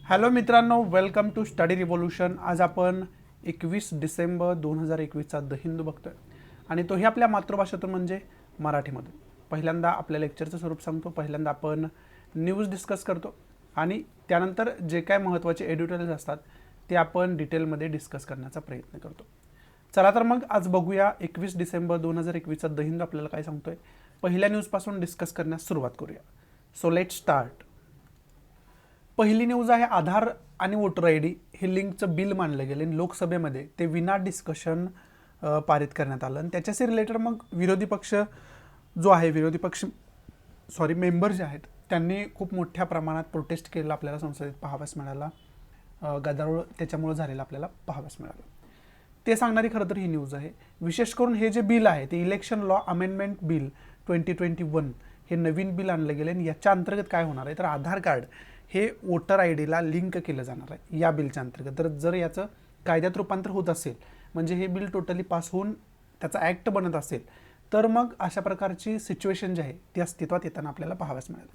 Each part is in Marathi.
हॅलो मित्रांनो, वेलकम टू स्टडी रिव्होल्यूशन. आज आपण 21 डिसेंबर 2021चा द हिंदू बघतोय आणि तोही आपल्या मातृभाषेतून म्हणजे मराठीमधून. पहिल्यांदा आपल्या लेक्चरचं स्वरूप सांगतो. पहिल्यांदा आपण न्यूज डिस्कस करतो आणि त्यानंतर जे काय महत्त्वाचे एडिटोरियल्स असतात ते आपण डिटेलमध्ये डिस्कस करण्याचा प्रयत्न करतो. चला तर मग आज बघूया 21 डिसेंबर 2021चा द हिंदू आपल्याला काय सांगतोय. पहिल्या न्यूजपासून डिस्कस करण्यास सुरुवात करूया. So let start. पहिली न्यूज आहे आधार आणि वोटर आय डी हे लिंकचं बिल मानलं गेलं आणि लोकसभेमध्ये ते विना डिस्कशन पारित करण्यात आलं आणि त्याच्याशी रिलेटेड मग विरोधी पक्ष मेंबर जे आहेत त्यांनी खूप मोठ्या प्रमाणात प्रोटेस्ट केलेला आपल्याला संसदेत पाहाव्यास मिळाला. गदारोळ त्याच्यामुळे झालेला आपल्याला पाहाव्यास मिळालं. ते सांगणारी खरं तर ही न्यूज आहे. विशेष करून हे जे बिल आहे ते इलेक्शन लॉ अमेंडमेंट बिल 2021 हे नवीन बिल आणलं गेलं आणि याच्या अंतर्गत काय होणार आहे तर आधार कार्ड हे वोटर आय डीला लिंक केलं जाणार आहे या बिलच्या अंतर्गत. तर जर याचं कायद्यात रूपांतर होत असेल म्हणजे हे बिल टोटली पास होऊन त्याचा ॲक्ट बनत असेल तर मग अशा प्रकारची सिच्युएशन जी आहे ती अस्तित्वात येताना आपल्याला पाहाव्यास मिळेल.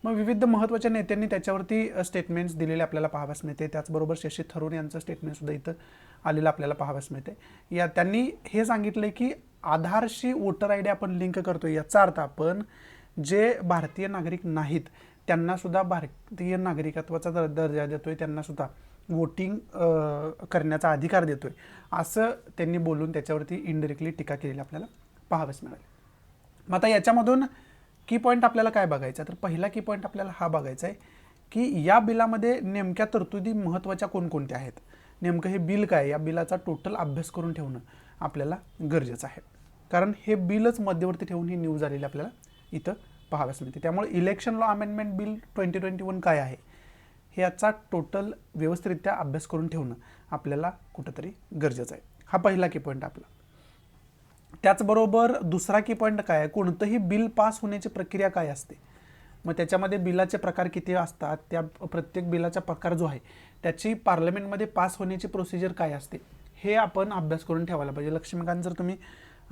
मग विविध महत्त्वाच्या नेत्यांनी त्याच्यावरती स्टेटमेंट्स दिलेले आपल्याला पाहाव्यास मिळते. त्याचबरोबर शशी थरूर यांचं स्टेटमेंटसुद्धा इथं आलेलं आपल्याला पाहाव्यास मिळते. त्यांनी हे सांगितलं की आधारशी वोटर आय डी आपण लिंक करतो याचा अर्थ आपण जे भारतीय नागरिक नाहीत त्यांनासुद्धा भारतीय नागरिकत्वाचा दर्जा देतोय, त्यांनासुद्धा वोटिंग करण्याचा अधिकार देतोय असं त्यांनी बोलून त्याच्यावरती इनडिरेक्टली टीका केलेली आपल्याला पाहाव्यास मिळाली. मग आता याच्यामधून की पॉईंट आपल्याला काय बघायचा तर पहिला की पॉईंट आपल्याला हा बघायचा आहे की या बिलामध्ये नेमक्या तरतुदी महत्त्वाच्या कोणकोणत्या आहेत. नेमकं हे बिल काय, या बिलाचा टोटल अभ्यास करून ठेवणं आपल्याला गरजेचं आहे. कारण हे बिलच मध्यवर्ती ठेवून ही न्यूज आलेली आपल्याला इथं पाहाव्यास मिळते. त्यामुळे इलेक्शन लॉ अमेंडमेंट बिल 2021 काय आहे हे याचा टोटल व्यवस्थितरित्या अभ्यास करून ठेवणं आपल्याला कुठंतरी गरजेचं आहे. हा पहिला की पॉईंट आपला. त्याचबरोबर दुसरा की पॉईंट काय आहे, कोणतंही बिल पास होण्याची प्रक्रिया काय असते, मग त्याच्यामध्ये बिलाचे प्रकार किती असतात, त्या प्रत्येक बिलाचा प्रकार जो आहे त्याची पार्लमेंटमध्ये पास होण्याची प्रोसिजर काय असते हे आपण अभ्यास करून ठेवायला पाहिजे. लक्ष्मीकांत जर तुम्ही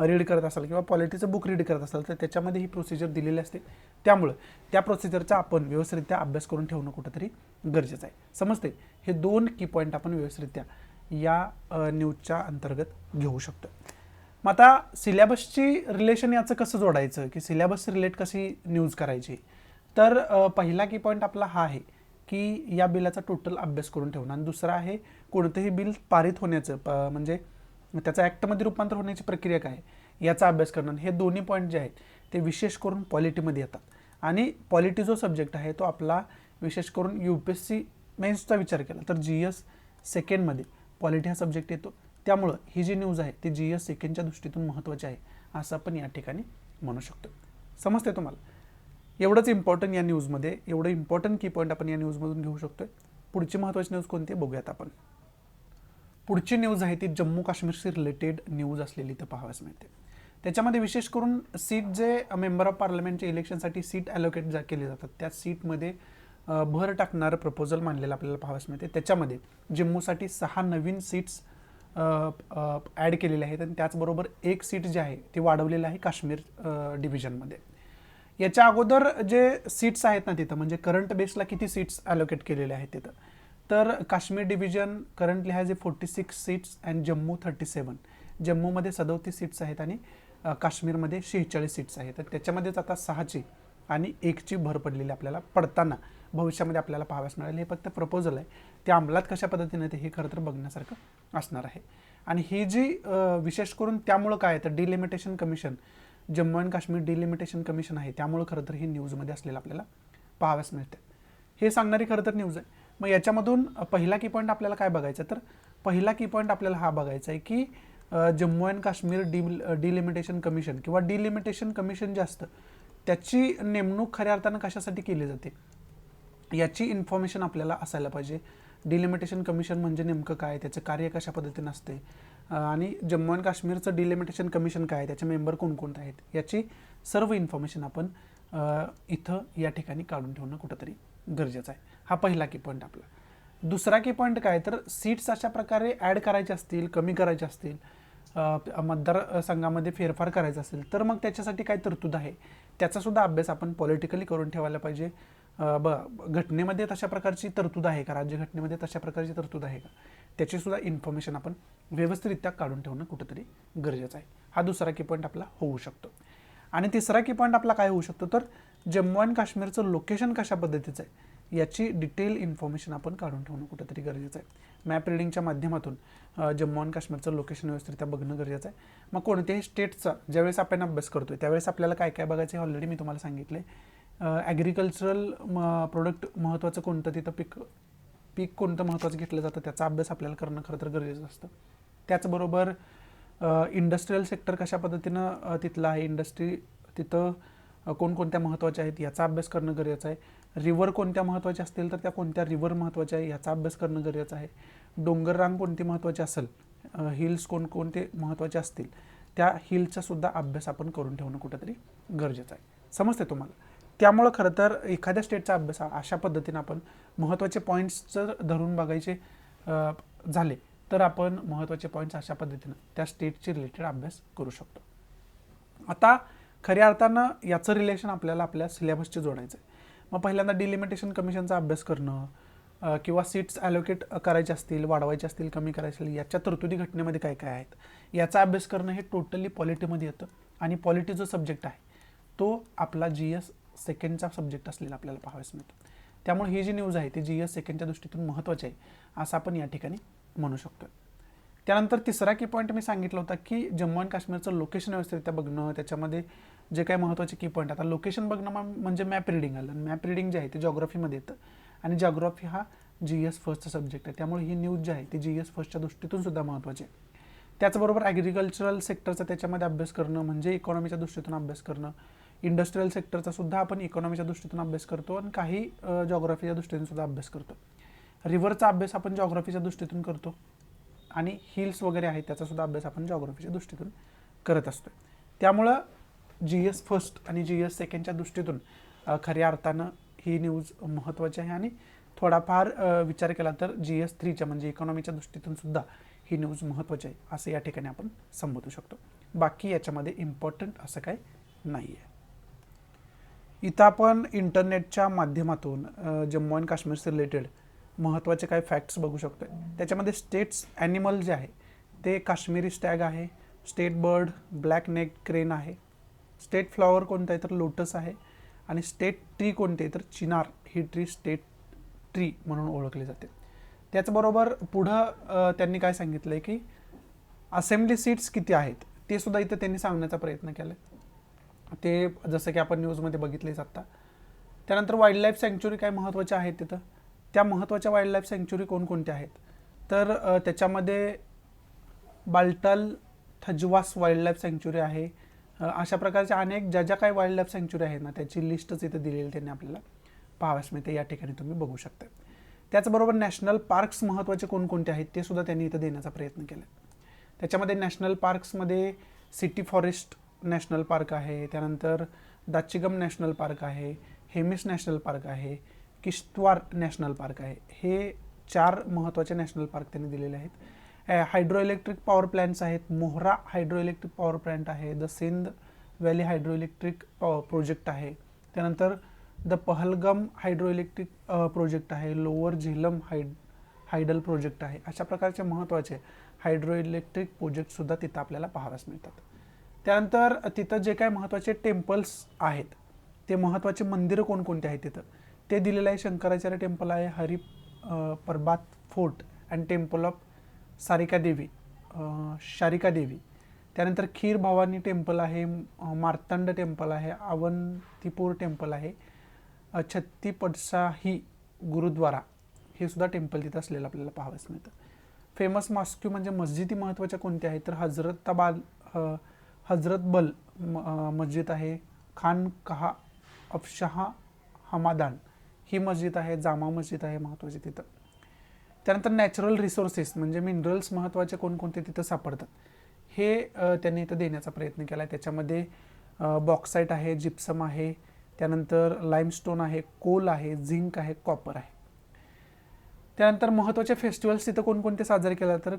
रीड करत असाल किंवा पॉलिटीचं बुक रीड करत असाल तर त्याच्यामध्ये ही प्रोसिजर दिलेली असते. त्यामुळं त्या प्रोसिजरचा आपण व्यवस्थितरित्या अभ्यास करून ठेवणं कुठंतरी गरजेचं आहे. समजते. हे दोन की पॉईंट आपण व्यवस्थितरित्या या न्यूजच्या अंतर्गत घेऊ शकतो. मग आता सिलेबसची रिलेशन याचं कसं जोडायचं की सिलेबस रिलेट कशी न्यूज करायची तर पहिला की पॉईंट आपला हा आहे की या बिलाचा टोटल अभ्यास करून ठेवणं आणि दुसरा आहे कोणतंही बिल पारित होण्याचं म्हणजे त्याचा ॲक्टमध्ये रूपांतर होण्याची प्रक्रिया काय याचा अभ्यास करणं. हे दोन्ही पॉईंट जे आहेत ते विशेष करून पॉलिटीमध्ये येतात आणि पॉलिटी जो सब्जेक्ट आहे तो आपला विशेष करून UPSC मेन्सचा विचार केला तर GS सेकंडमध्ये पॉलिटी हा सब्जेक्ट येतो. त्यामुळं ही जी न्यूज आहे ती GS सेकंडच्या दृष्टीतून महत्त्वाची आहे असं आपण या ठिकाणी म्हणू शकतो. समजते तुम्हाला. एवढंच इम्पॉर्टंट या न्यूजमध्ये, एवढं इम्पॉर्टंट की पॉईंट आपण या न्यूजमधून घेऊ शकतो. पुढची महत्त्वाची न्यूज कोणती आहे बघूयात आपण. पुढची न्यूज आहे ती जम्मू काश्मीरशी रिलेटेड न्यूज असलेली इथं पाहाव्यास मिळते. त्याच्यामध्ये विशेष करून सीट जे मेंबर ऑफ पार्लमेंटच्या इलेक्शनसाठी सीट ॲलोकेट केले जातात त्या सीटमध्ये भर टाकणारं प्रपोजल मांडलेलं आपल्याला पाहाव्यास मिळते. त्याच्यामध्ये जम्मूसाठी 6 नवीन सीट्स ॲड केलेले आहेत आणि त्याचबरोबर एक सीट जी आहे ती वाढवलेलं आहे काश्मीर डिव्हिजनमध्ये. याच्या अगोदर जे सीट्स आहेत ना तिथं म्हणजे करंट बेसला किती सीट्स ॲलोकेट केलेले आहेत तिथं तर Kashmir division currently has 46 seats and Jammu 37. जम्मूमध्ये 37 सीट्स आहेत आणि काश्मीरमध्ये 46 सीट्स आहेत. तर त्याच्यामध्येच आता 6ची आणि 1ची भर पडलेली आपल्याला पडताना भविष्यामध्ये आपल्याला पाहाव्यास मिळेल. हे फक्त प्रपोजल आहे, ते अंमलात कशा पद्धतीने येते हे खरं तर बघण्यासारखं असणार आहे. आणि ही जी विशेष करून त्यामुळं काय आहे तर delimitation commission, Jammu and Kashmir delimitation commission आहे त्यामुळं खरं तर ही न्यूजमध्ये असलेलं आपल्याला पाहाव्यास मिळते. हे सांगणारी खरं तर न्यूज आहे. मग याच्यामधून पहिला की पॉईंट आपल्याला काय बघायचं तर पहिला की पॉईंट आपल्याला हा बघायचा आहे की Jammu and Kashmir delimitation commission किंवा डिलिमिटेशन कमिशन जे असतं त्याची नेमणूक खऱ्या अर्थानं कशासाठी केली जाते याची इन्फॉर्मेशन आपल्याला असायला पाहिजे. डिलिमिटेशन कमिशन म्हणजे नेमकं काय, त्याचं कार्य कशा पद्धतीनं असते आणि जम्मू अँड काश्मीरचं डिलिमिटेशन कमिशन काय, त्याचे मेंबर कोणकोणते आहेत याची सर्व इन्फॉर्मेशन आपण इथं या ठिकाणी काढून ठेवणं कुठंतरी गरजेचं आहे. हा पहिला की पॉईंट आपला. दुसरा की पॉईंट काय तर सीट्स अशा प्रकारे ॲड करायचे असतील, कमी करायचे असतील, मतदारसंघामध्ये फेरफार करायचा असेल तर मग त्याच्यासाठी काय तरतूद आहे त्याचासुद्धा अभ्यास आपण पॉलिटिकली करून ठेवायला पाहिजे. घटनेमध्ये तशा प्रकारची तरतूद आहे का, राज्यघटनेमध्ये तशा प्रकारची तरतूद आहे का, त्याची सुद्धा इन्फॉर्मेशन आपण व्यवस्थितरित्या काढून ठेवणं कुठंतरी गरजेचं आहे. हा दुसरा की पॉईंट आपला होऊ शकतो. आणि तिसरा की पॉईंट आपला काय होऊ शकतो, तर जम्मू आणि काश्मीरचं लोकेशन कशा पद्धतीचं आहे याची डिटेल इन्फॉर्मेशन आपण काढून ठेवणं कुठंतरी गरजेचं आहे. मॅप रिडिंगच्या माध्यमातून जम्मू आणि काश्मीरचं लोकेशन व्यवस्थितरित्या बघणं गरजेचं आहे. मग कोणत्याही स्टेटचा ज्यावेळेस आपण अभ्यास करतोय त्यावेळेस आपल्याला काय काय बघायचं आहे ऑलरेडी मी तुम्हाला सांगितलं आहे. ॲग्रिकल्चरल प्रोडक्ट महत्त्वाचं कोणतं, तिथं पीक कोणतं महत्त्वाचं घेतलं जातं त्याचा अभ्यास आपल्याला करणं खरं तर गरजेचं असतं. त्याचबरोबर इंडस्ट्रीयल सेक्टर कशा पद्धतीनं तिथलं आहे, इंडस्ट्री तिथं कोणकोणत्या महत्त्वाच्या आहेत याचा अभ्यास करणं गरजेचं आहे. रिव्हर कोणत्या महत्त्वाच्या असतील तर त्या कोणत्या रिव्हर महत्त्वाच्या आहे याचा अभ्यास करणं गरजेचं आहे. डोंगर रांग कोणती महत्त्वाची असेल, हिल्स कोणकोणते महत्त्वाचे असतील त्या हिलचा सुद्धा अभ्यास आपण करून ठेवणं कुठंतरी गरजेचं आहे. समजते तुम्हाला? त्यामुळं खरं तर एखाद्या स्टेटचा अभ्यास अशा पद्धतीनं आपण महत्त्वाचे पॉईंट्स जर धरून बघायचे झाले तर आपण महत्त्वाचे पॉईंट्स अशा पद्धतीनं त्या स्टेटचे रिलेटेड अभ्यास करू शकतो. आता खऱ्या अर्थानं याचं रिलेशन आपल्याला आपल्या सिलेबसशी जोडायचं आहे. मग पहिल्यांदा डिलिमिटेशन कमिशनचा अभ्यास करणं किंवा सीट्स ॲलोकेट करायचे असतील, वाढवायचे असतील, कमी करायचे असतील, याच्या तरतुदी घटनेमध्ये काय काय आहेत याचा अभ्यास करणं हे टोटली पॉलिटीमध्ये येतं. आणि पॉलिटी जो सब्जेक्ट आहे तो आपला GS सेकंडचा सब्जेक्ट असलेला आपल्याला पाहावयास मिळतो. त्यामुळे ही जी न्यूज आहे ती GS सेकंडच्या दृष्टीतून महत्त्वाची आहे असं आपण या ठिकाणी म्हणू शकतो. त्यानंतर तिसरा की पॉईंट मी सांगितलं होता की जम्मू आणि काश्मीरचं लोकेशन व्यवस्थितरित्या बघणं, त्याच्यामध्ये जे काही महत्त्वाचे की पॉईंट, आता लोकेशन बघणं म्हणजे मॅप रिडिंग आलं. मॅप रिडिंग जे आहे ते जॉग्राफीमध्ये येतं आणि जॉग्राफी हा GS फर्स्टचा सब्जेक्ट आहे. त्यामुळे ही न्यूज जी आहे ती GS फर्स्टच्या दृष्टीतून सुद्धा महत्त्वाची आहे. त्याचबरोबर ॲग्रिकल्चरल सेक्टरचा त्याच्यामध्ये अभ्यास करणं म्हणजे इकॉनॉमीच्या दृष्टीतून अभ्यास करणं. इंडस्ट्रीयल सेक्टरचा सुद्धा आपण इकॉनॉमीच्या दृष्टीतून अभ्यास करतो आणि काही जॉग्राफीच्या दृष्टीतून सुद्धा अभ्यास करतो. रिव्हरचा अभ्यास आपण जॉग्राफीच्या दृष्टीतून करतो आणि हिल्स वगैरे आहेत त्याचा सुद्धा अभ्यास आपण जॉग्राफीच्या दृष्टीतून करत असतो. त्यामुळं GS फर्स्ट आणि GS सेकंडच्या दृष्टीतून खऱ्या अर्थानं ही न्यूज महत्त्वाची आहे. आणि थोडाफार विचार केला तर GS 3च्या म्हणजे इकॉनॉमीच्या दृष्टीतून सुद्धा ही न्यूज महत्त्वाची आहे असं या ठिकाणी आपण संबोधू शकतो. बाकी याच्यामध्ये इम्पॉर्टंट असं काही नाही आहे. इथं आपण इंटरनेटच्या माध्यमातून जम्मू आणि काश्मीरचे रिलेटेड महत्त्वाचे काही फॅक्ट्स बघू शकतो. त्याच्यामध्ये स्टेट्स ॲनिमल जे आहे ते काश्मीरी स्टॅग आहे, state bird black neck crane आहे, स्टेट फ्लॉवर कोणतं आहे तर लोटस आहे आणि स्टेट ट्री कोणते तर चिनार ही ट्री स्टेट ट्री म्हणून ओळखली जाते. त्याचबरोबर पुढं त्यांनी काय सांगितलं आहे की असेंब्ली सीट्स किती आहेत ते सुद्धा इथं त्यांनी सांगण्याचा प्रयत्न केला आहे. ते जसं की आपण न्यूजमध्ये बघितलेच आत्ता. त्यानंतर वाईल्ड लाईफ सँक्च्युरी काय महत्त्वाच्या आहेत तिथं, त्या महत्त्वाच्या वाईल्ड लाईफ सँक्च्युरी कोणकोणत्या आहेत तर त्याच्यामध्ये Baltal Thajwas wild life sanctuary आहे. अशा प्रकारच्या अनेक ज्या काही वाईल्ड लाईफ सँक्च्युरी आहेत ना त्याची लिस्टच इथं दिलेली त्यांनी आपल्याला पाहाव्यास मिळते. या ठिकाणी तुम्ही बघू शकता. त्याचबरोबर नॅशनल पार्क्स महत्त्वाचे कोणकोणते आहेत ते सुद्धा त्यांनी इथं देण्याचा प्रयत्न केला. त्याच्यामध्ये नॅशनल पार्क्समध्ये सिटी फॉरेस्ट नॅशनल पार्क आहे, त्यानंतर दाचिगम नॅशनल पार्क आहे, हेमिस नॅशनल पार्क आहे, किश्तवार नॅशनल पार्क आहे. हे 4 महत्त्वाचे नॅशनल पार्क त्यांनी दिलेले आहेत. हायड्रो इलेक्ट्रिक पॉवर प्लॅन्ट्स आहेत, Mohra hydro electric power plant आहे, the Sindh valley hydro electric project आहे, त्यानंतर the Pahalgam hydro electric project आहे, लोअर झेलम हायडल प्रोजेक्ट आहे. अशा प्रकारचे महत्त्वाचे हायड्रो इलेक्ट्रिक प्रोजेक्टसुद्धा तिथं आपल्याला पाहाव्यास मिळतात. त्यानंतर तिथं जे काही महत्त्वाचे टेम्पल्स आहेत ते महत्त्वाचे मंदिरं कोणकोणते आहेत तिथं ते दिलेलं आहे. शंकराचार्य टेम्पल आहे, Hari Parbat fort and temple of Sharika Devi. त्यानंतर खीर भवानी टेम्पल आहे, मार्तंड टेम्पल आहे, अवंतीपूर टेम्पल आहे, छत्ती पडसाही गुरुद्वारा हे सुद्धा टेम्पल तिथं असलेलं आपल्याला पाहावयास मिळतं. फेमस मॉस्क्यू म्हणजे मस्जिदी महत्त्वाच्या कोणत्या आहेत तर हजरत बल मस्जिद आहे, खान कहा अफशाह हमादान ही मस्जिद आहे, जामा मस्जिद आहे महत्त्वाची तिथं. त्यानंतर नॅचरल रिसोर्सेस म्हणजे मिनरल्स महत्त्वाचे कोणकोणते तिथं सापडतात हे त्यांनी इथं देण्याचा प्रयत्न केला आहे. त्याच्यामध्ये बॉक्साईट आहे, जिप्सम आहे, त्यानंतर लाईमस्टोन आहे, कोल आहे, झिंक आहे, कॉपर आहे. त्यानंतर महत्त्वाचे फेस्टिवल्स तिथं कोणकोणते साजरे केले तर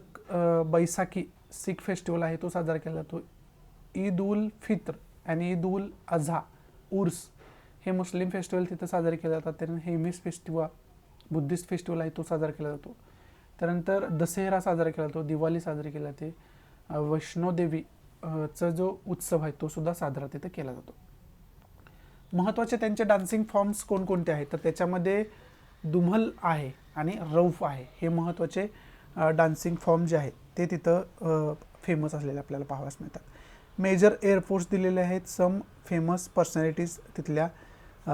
बैसाखी सिख फेस्टिवल आहे तो साजरा केला जातो. ईद उल फित्र आणि ईद उल अझा उर्स हे मुस्लिम फेस्टिवल तिथं साजरे केले जातात. त्यानंतर हेमिस फेस्टिवल बुद्धिस्ट फेस्टिवल आहे तो साजरा केला जातो. त्यानंतर दसरा साजरा केला जातो, दिवाळी साजरी केली जाते, वैष्णोदेवी चा जो उत्सव आहे तो सुद्धा साजरा तिथे केला जातो. महत्त्वाचे त्यांचे डान्सिंग फॉर्म्स कोणकोणते आहेत तर त्याच्यामध्ये धुमल आहे आणि रौफ आहे. हे महत्त्वाचे डान्सिंग फॉर्म जे आहेत ते तिथं फेमस असलेले आपल्याला पाहावयास मिळतात. मेजर एअरफोर्स दिलेले आहेत. सम फेमस पर्सनॅलिटीज तिथल्या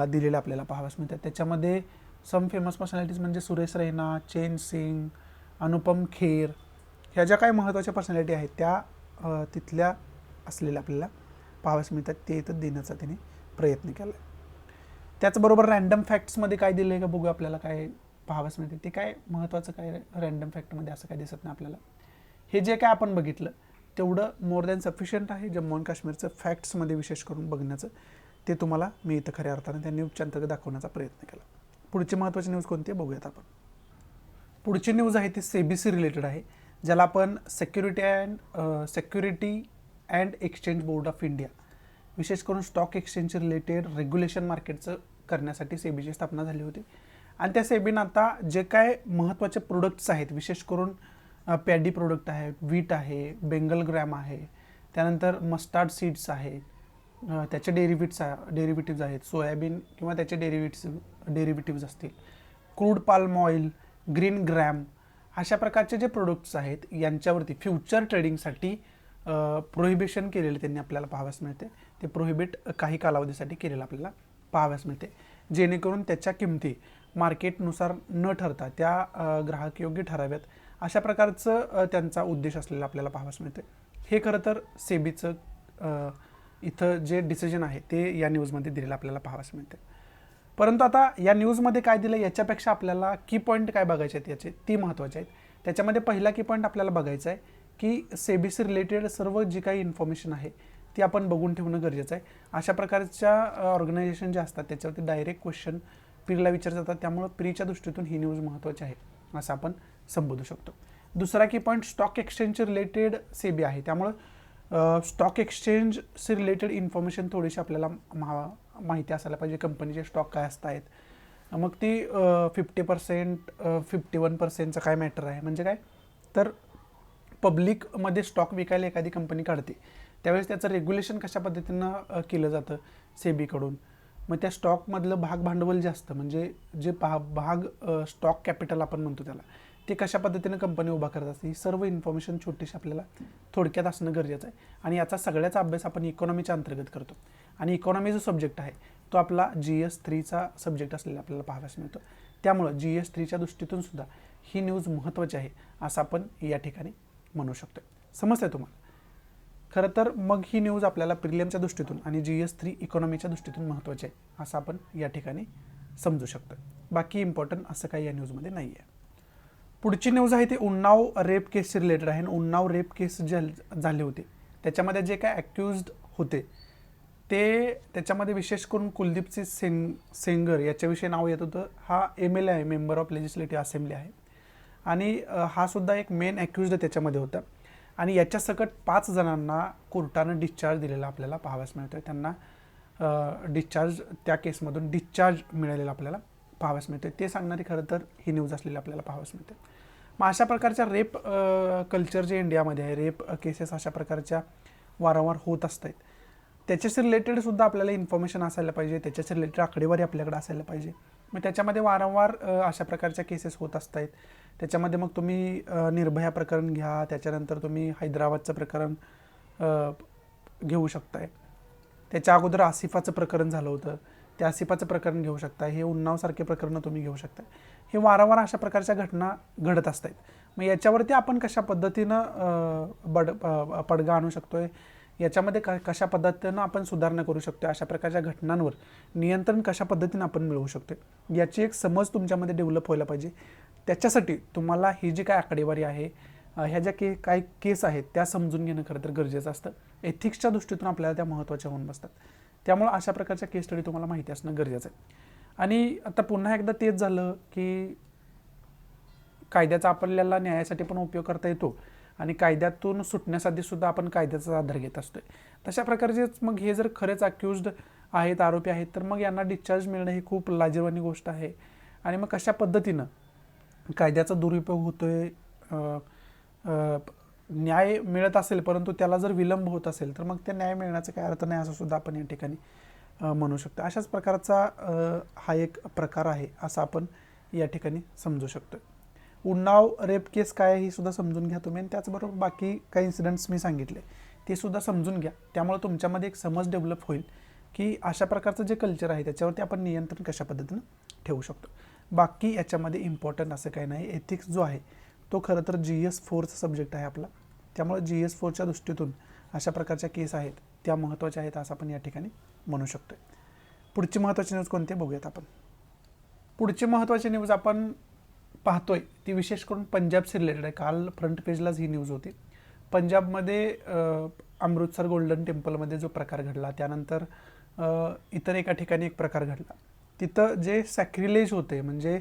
दिलेल्या आपल्याला पाहावयास मिळतात. त्याच्यामध्ये सम फेमस पर्सनॅलिटीज म्हणजे सुरेश रैना, चेन सिंग, अनुपम खेर ह्या ज्या काही महत्त्वाच्या पर्सनॅलिटी आहेत त्या तिथल्या असलेल्या आपल्याला पाहावयास मिळतात. ते इथं देण्याचा त्याने प्रयत्न केला आहे. त्याचबरोबर रँडम फॅक्ट्समध्ये काय दिलं आहे का बघू आपल्याला काय पाहावयास मिळते. ते काय महत्त्वाचं काय रँडम फॅक्टमध्ये असं काय दिसत नाही आपल्याला. हे जे काय आपण बघितलं तेवढं मोर दॅन सफिशियंट आहे जम्मू आणि काश्मीरचं फॅक्ट्समध्ये विशेष करून बघण्याचं. ते तुम्हाला मी इथं खऱ्या अर्थाने त्या न्यूजच्या अंतर्गत दाखवण्याचा प्रयत्न केला. पुढची महत्त्वाची न्यूज कोणती आहे बघूयात आपण. पुढची न्यूज आहे ती सेबीसी रिलेटेड आहे, ज्याला आपण security and exchange board of India, विशेष करून स्टॉक एक्सचेंज रिलेटेड रेग्युलेशन मार्केटचं करण्यासाठी सेबीची स्थापना झाली होती. आणि त्या सेबीनं आता जे काय महत्त्वाचे प्रोडक्ट्स आहेत, विशेष करून पॅडी प्रोडक्ट आहे, व्हीट आहे, बेंगल ग्रॅम आहे, त्यानंतर मस्टार्ड सीड्स आहेत, त्याचे डेरिव्हेटिव्ज आहेत, सोयाबीन किंवा त्याचे डेरिव्हेटिव्ज असतील, crude palm oil, green gram, अशा प्रकारचे जे प्रोडक्ट्स आहेत यांच्यावरती फ्युचर ट्रेडिंगसाठी प्रोहिबिशन केलेले त्यांनी आपल्याला पाहावयास मिळते. ते प्रोहिबिट काही कालावधीसाठी केलेलं आपल्याला पाहावयास मिळते, जेणेकरून त्याच्या किमती मार्केटनुसार न ठरता त्या ग्राहक योग्य ठराव्यात, अशा प्रकारचं त्यांचा उद्देश असलेला आपल्याला पाहावयास मिळते. हे खरं तर सेबीचं इथं जे डिसिजन आहे ते या न्यूजमध्ये दिलेलं आपल्याला पाहावयास मिळते. परंतु आता या न्यूजमध्ये काय दिलं याच्यापेक्षा आपल्याला की पॉईंट काय बघायचे आहेत याचे, ती महत्त्वाचे आहेत. त्याच्यामध्ये पहिला की पॉईंट आपल्याला बघायचा आहे की सेबीसी रिलेटेड सर्व जी काही इन्फॉर्मेशन आहे ती आपण बघून ठेवणं गरजेचं आहे. अशा प्रकारच्या ऑर्गनायझेशन जे असतात त्याच्यावरती डायरेक्ट क्वेश्चन प्रीला विचारले जातात, त्यामुळं प्रीच्या दृष्टीतून ही न्यूज महत्त्वाची आहे असं आपण संबोधू शकतो. दुसरा की पॉईंट स्टॉक एक्सचेंजचे रिलेटेड सेबी आहे, त्यामुळं स्टॉक एक्सचेंजशी रिलेटेड इन्फॉर्मेशन थोडीशी आपल्याला माहिती असायला पाहिजे. कंपनीचे स्टॉक काय असत आहेत, मग ती 50% 51%चं काय मॅटर आहे, म्हणजे काय तर पब्लिकमध्ये स्टॉक विकायला एखादी कंपनी काढते त्यावेळेस त्याचं रेग्युलेशन कशा पद्धतीनं केलं जातं सेबीकडून. मग त्या स्टॉकमधलं भाग भांडवल जे असतं, म्हणजे जे स्टॉक कॅपिटल आपण म्हणतो त्याला, ते कशा पद्धतीनं कंपनी उभा करत असते, ही सर्व इन्फॉर्मेशन छोटीशी आपल्याला थोडक्यात असणं गरजेचं आहे. आणि याचा सगळ्याचा अभ्यास आपण इकॉनॉमीच्या अंतर्गत करतो. आणि इकॉनॉमी जो सब्जेक्ट आहे तो आपला GS3चा सब्जेक्ट असलेला आपल्याला पाहावयास मिळतो. त्यामुळं GS3च्या दृष्टीतून सुद्धा ही न्यूज महत्त्वाची आहे असं आपण या ठिकाणी म्हणू शकतो. समजतंय तुम्हाला. खरं तर मग ही न्यूज आपल्याला प्रिलियमच्या दृष्टीतून आणि GS3 इकॉनॉमीच्या दृष्टीतून महत्त्वाची आहे असं आपण या ठिकाणी समजू शकतो. बाकी इम्पॉर्टंट असं काही या न्यूजमध्ये नाही आहे. पुढची न्यूज आहे ती उन्नाव रेप केसशी रिलेटेड आहे. उन्नाव रेप केस जे झाले होते त्याच्यामध्ये जे काय ॲक्युज्ड होते ते त्याच्यामध्ये विशेष करून कुलदीपसिंग सेंगर याच्याविषयी नाव येत होतं. हा MLA आहे, मेंबर ऑफ लेजिस्लेटिव्ह असेंब्ली आहे, आणि हा सुद्धा एक मेन ॲक्युज्ड त्याच्यामध्ये होता. आणि याच्या सकट 5 जणांना कोर्टानं डिस्चार्ज दिलेला आपल्याला पाहावयास मिळतोय. त्यांना डिस्चार्ज, त्या केसमधून डिस्चार्ज मिळालेला आपल्याला पाहावयास मिळतोय. ते सांगणारी खरं तर ही न्यूज असलेली आपल्याला पाहावयास मिळते. मग अशा प्रकारच्या रेप कल्चर जे इंडियामध्ये आहे, रेप केसेस अशा प्रकारच्या वारंवार होत असतात, त्याच्याशी रिलेटेड सुद्धा आपल्याला इन्फॉर्मेशन असायला पाहिजे, त्याच्याशी रिलेटेड आकडेवारी आपल्याकडे असायला पाहिजे. मग त्याच्यामध्ये वारंवार अशा प्रकारच्या केसेस होत असतात. त्याच्यामध्ये मग तुम्ही निर्भया प्रकरण घ्या, त्याच्यानंतर तुम्ही हैदराबादचं प्रकरण घेऊ शकताय. त्याच्या अगोदर आसिफाचं प्रकरण झालं होतं, त्या आसिफाचं प्रकरण घेऊ शकता. हे उन्नावसारखे प्रकरणं तुम्ही घेऊ शकता. हे वारंवार अशा प्रकारच्या घटना घडत असतात. मग याच्यावरती आपण कशा पद्धतीनं पडगा आणू शकतोय, याच्यामध्ये कशा पद्धतीनं आपण सुधारणा करू शकतो, अशा प्रकारच्या घटनांवर नियंत्रण कशा पद्धतीनं आपण मिळवू शकतो, याची एक समज तुमच्यामध्ये डेव्हलप व्हायला पाहिजे. त्याच्यासाठी तुम्हाला ही जी काय आकडेवारी आहे, ह्या ज्या काही केस आहेत त्या समजून घेणं खरं तर गरजेचं असतं. एथिक्सच्या दृष्टीतून आपल्याला त्या महत्त्वाच्या होऊन बसतात. त्यामुळं अशा प्रकारच्या केस स्टडी तुम्हाला माहिती असणं गरजेचं आहे. आणि आता पुन्हा एकदा तेच झालं की कायद्याचा आपल्याला न्यायासाठी पण उपयोग करता येतो आणि कायद्यातून सुटण्यासाठी सुद्धा आपण कायद्याचा आधार घेत असतोय. तशा प्रकारचेच मग हे जर खरेच अक्युज्ड आहेत, आरोपी आहेत, तर मग यांना डिस्चार्ज मिळणं ही खूप लाजिरवाणी गोष्ट आहे. आणि मग कशा पद्धतीनं कायद्याचा दुरुपयोग होतोय, न्याय मिळत असेल परंतु त्याला जर विलंब होत असेल तर मग त्या न्याय मिळण्याचा काय अर्थ नाही, असं सुद्धा आपण या ठिकाणी म्हणू शकतो. अशाच प्रकारचा हा एक प्रकार आहे असं आपण या ठिकाणी समजू शकतो. उन्नाव रेप केस काय आहे ही सुद्धा समजून घ्या तुम्ही, आणि त्याचबरोबर बाकी काही इन्सिडेंट्स मी सांगितले ते सुद्धा समजून घ्या. त्यामुळे तुमच्यामध्ये एक समज डेव्हलप होईल की अशा प्रकारचं जे कल्चर आहे त्याच्यावरती आपण नियंत्रण कशा पद्धतीनं ठेवू शकतो. बाकी याच्यामध्ये इम्पॉर्टंट असं काही नाही. एथिक्स जो आहे तो खरं तर GS4चा सब्जेक्ट आहे आपला, त्यामुळे GS4च्या दृष्टीतून अशा प्रकारच्या केस आहेत त्या महत्त्वाच्या आहेत असं आपण या ठिकाणी म्हणू शकतो. पुढची महत्त्वाची न्यूज कोणती बघूयात आपण. पुढची महत्त्वाची न्यूज आपण पाहतोय ती विशेष करून पंजाबशी रिलेटेड आहे. काल फ्रंट पेजलाच ही न्यूज होती. पंजाबमध्ये अमृतसर गोल्डन टेम्पलमध्ये जो प्रकार घडला, त्यानंतर इतर एका ठिकाणी एक प्रकार घडला, तिथं जे सॅक्रिलेज होते म्हणजे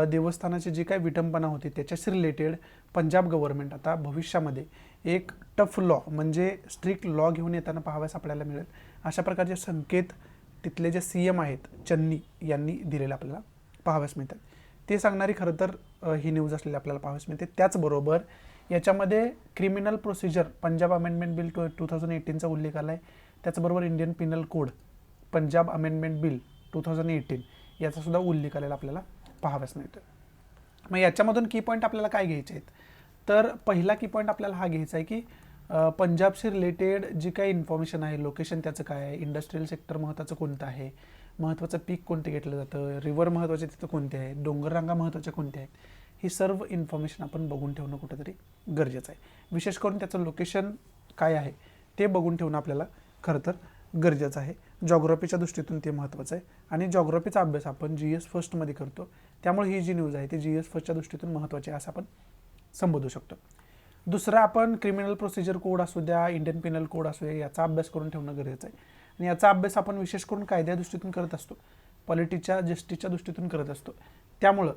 देवस्थानाची जी काही विटंबना होती त्याच्याशी रिलेटेड पंजाब गव्हर्नमेंट आता भविष्यामध्ये एक टफ लॉ म्हणजे स्ट्रिक्ट लॉ घेऊन येताना पाहाव्यास आपल्याला मिळेल. अशा प्रकारचे संकेत तिथले जे CM आहेत चन्नी यांनी दिलेले आपल्याला पाहाव्यास मिळतात. ते सांगणारी खरं तर ही न्यूज असलेली आपल्याला पाहाव्यास मिळते. त्याचबरोबर याच्यामध्ये criminal procedure Punjab amendment bill 2018चा उल्लेख आला आहे. त्याचबरोबर Indian penal code Punjab amendment bill 2018 याचा सुद्धा उल्लेख आलेला आपल्याला पाहाव्यास मिळतो. मग याच्यामधून की पॉईंट आपल्याला काय घ्यायचे आहेत, तर पहिला की पॉईंट आपल्याला हा घ्यायचा आहे की पंजाबशी रिलेटेड जी काही इन्फॉर्मेशन आहे, लोकेशन त्याचं काय आहे, इंडस्ट्रियल सेक्टर महत्त्वाचं कोणतं आहे, महत्त्वाचं पीक कोणते घेतलं जातं, रिव्हर महत्त्वाचे तिथं कोणते आहेत, डोंगररांगा महत्त्वाच्या कोणत्या आहेत, ही सर्व इन्फॉर्मेशन आपण बघून ठेवणं कुठेतरी गरजेचं आहे. विशेष करून त्याचं लोकेशन काय आहे ते बघून ठेवणं आपल्याला खरं तर गरजेचं आहे. जॉग्राफीच्या दृष्टीतून ते महत्त्वाचं आहे आणि जॉग्राफीचा अभ्यास आपण GS फर्स्टमध्ये करतो, त्यामुळे ही जी न्यूज आहे ती GS फर्स्टच्या दृष्टीतून महत्त्वाची आहे असं आपण संबोधू शकतो. दुसरं, आपण क्रिमिनल प्रोसिजर कोड असू द्या, इंडियन पिनल कोड असू द्या, याचा अभ्यास करून ठेवणं गरजेचं आहे. आणि याचा अभ्यास आपण विशेष करून कायद्या दृष्टीतून करत असतो, पॉलिटीच्या जस्टिसच्या दृष्टीतून करत असतो. त्यामुळं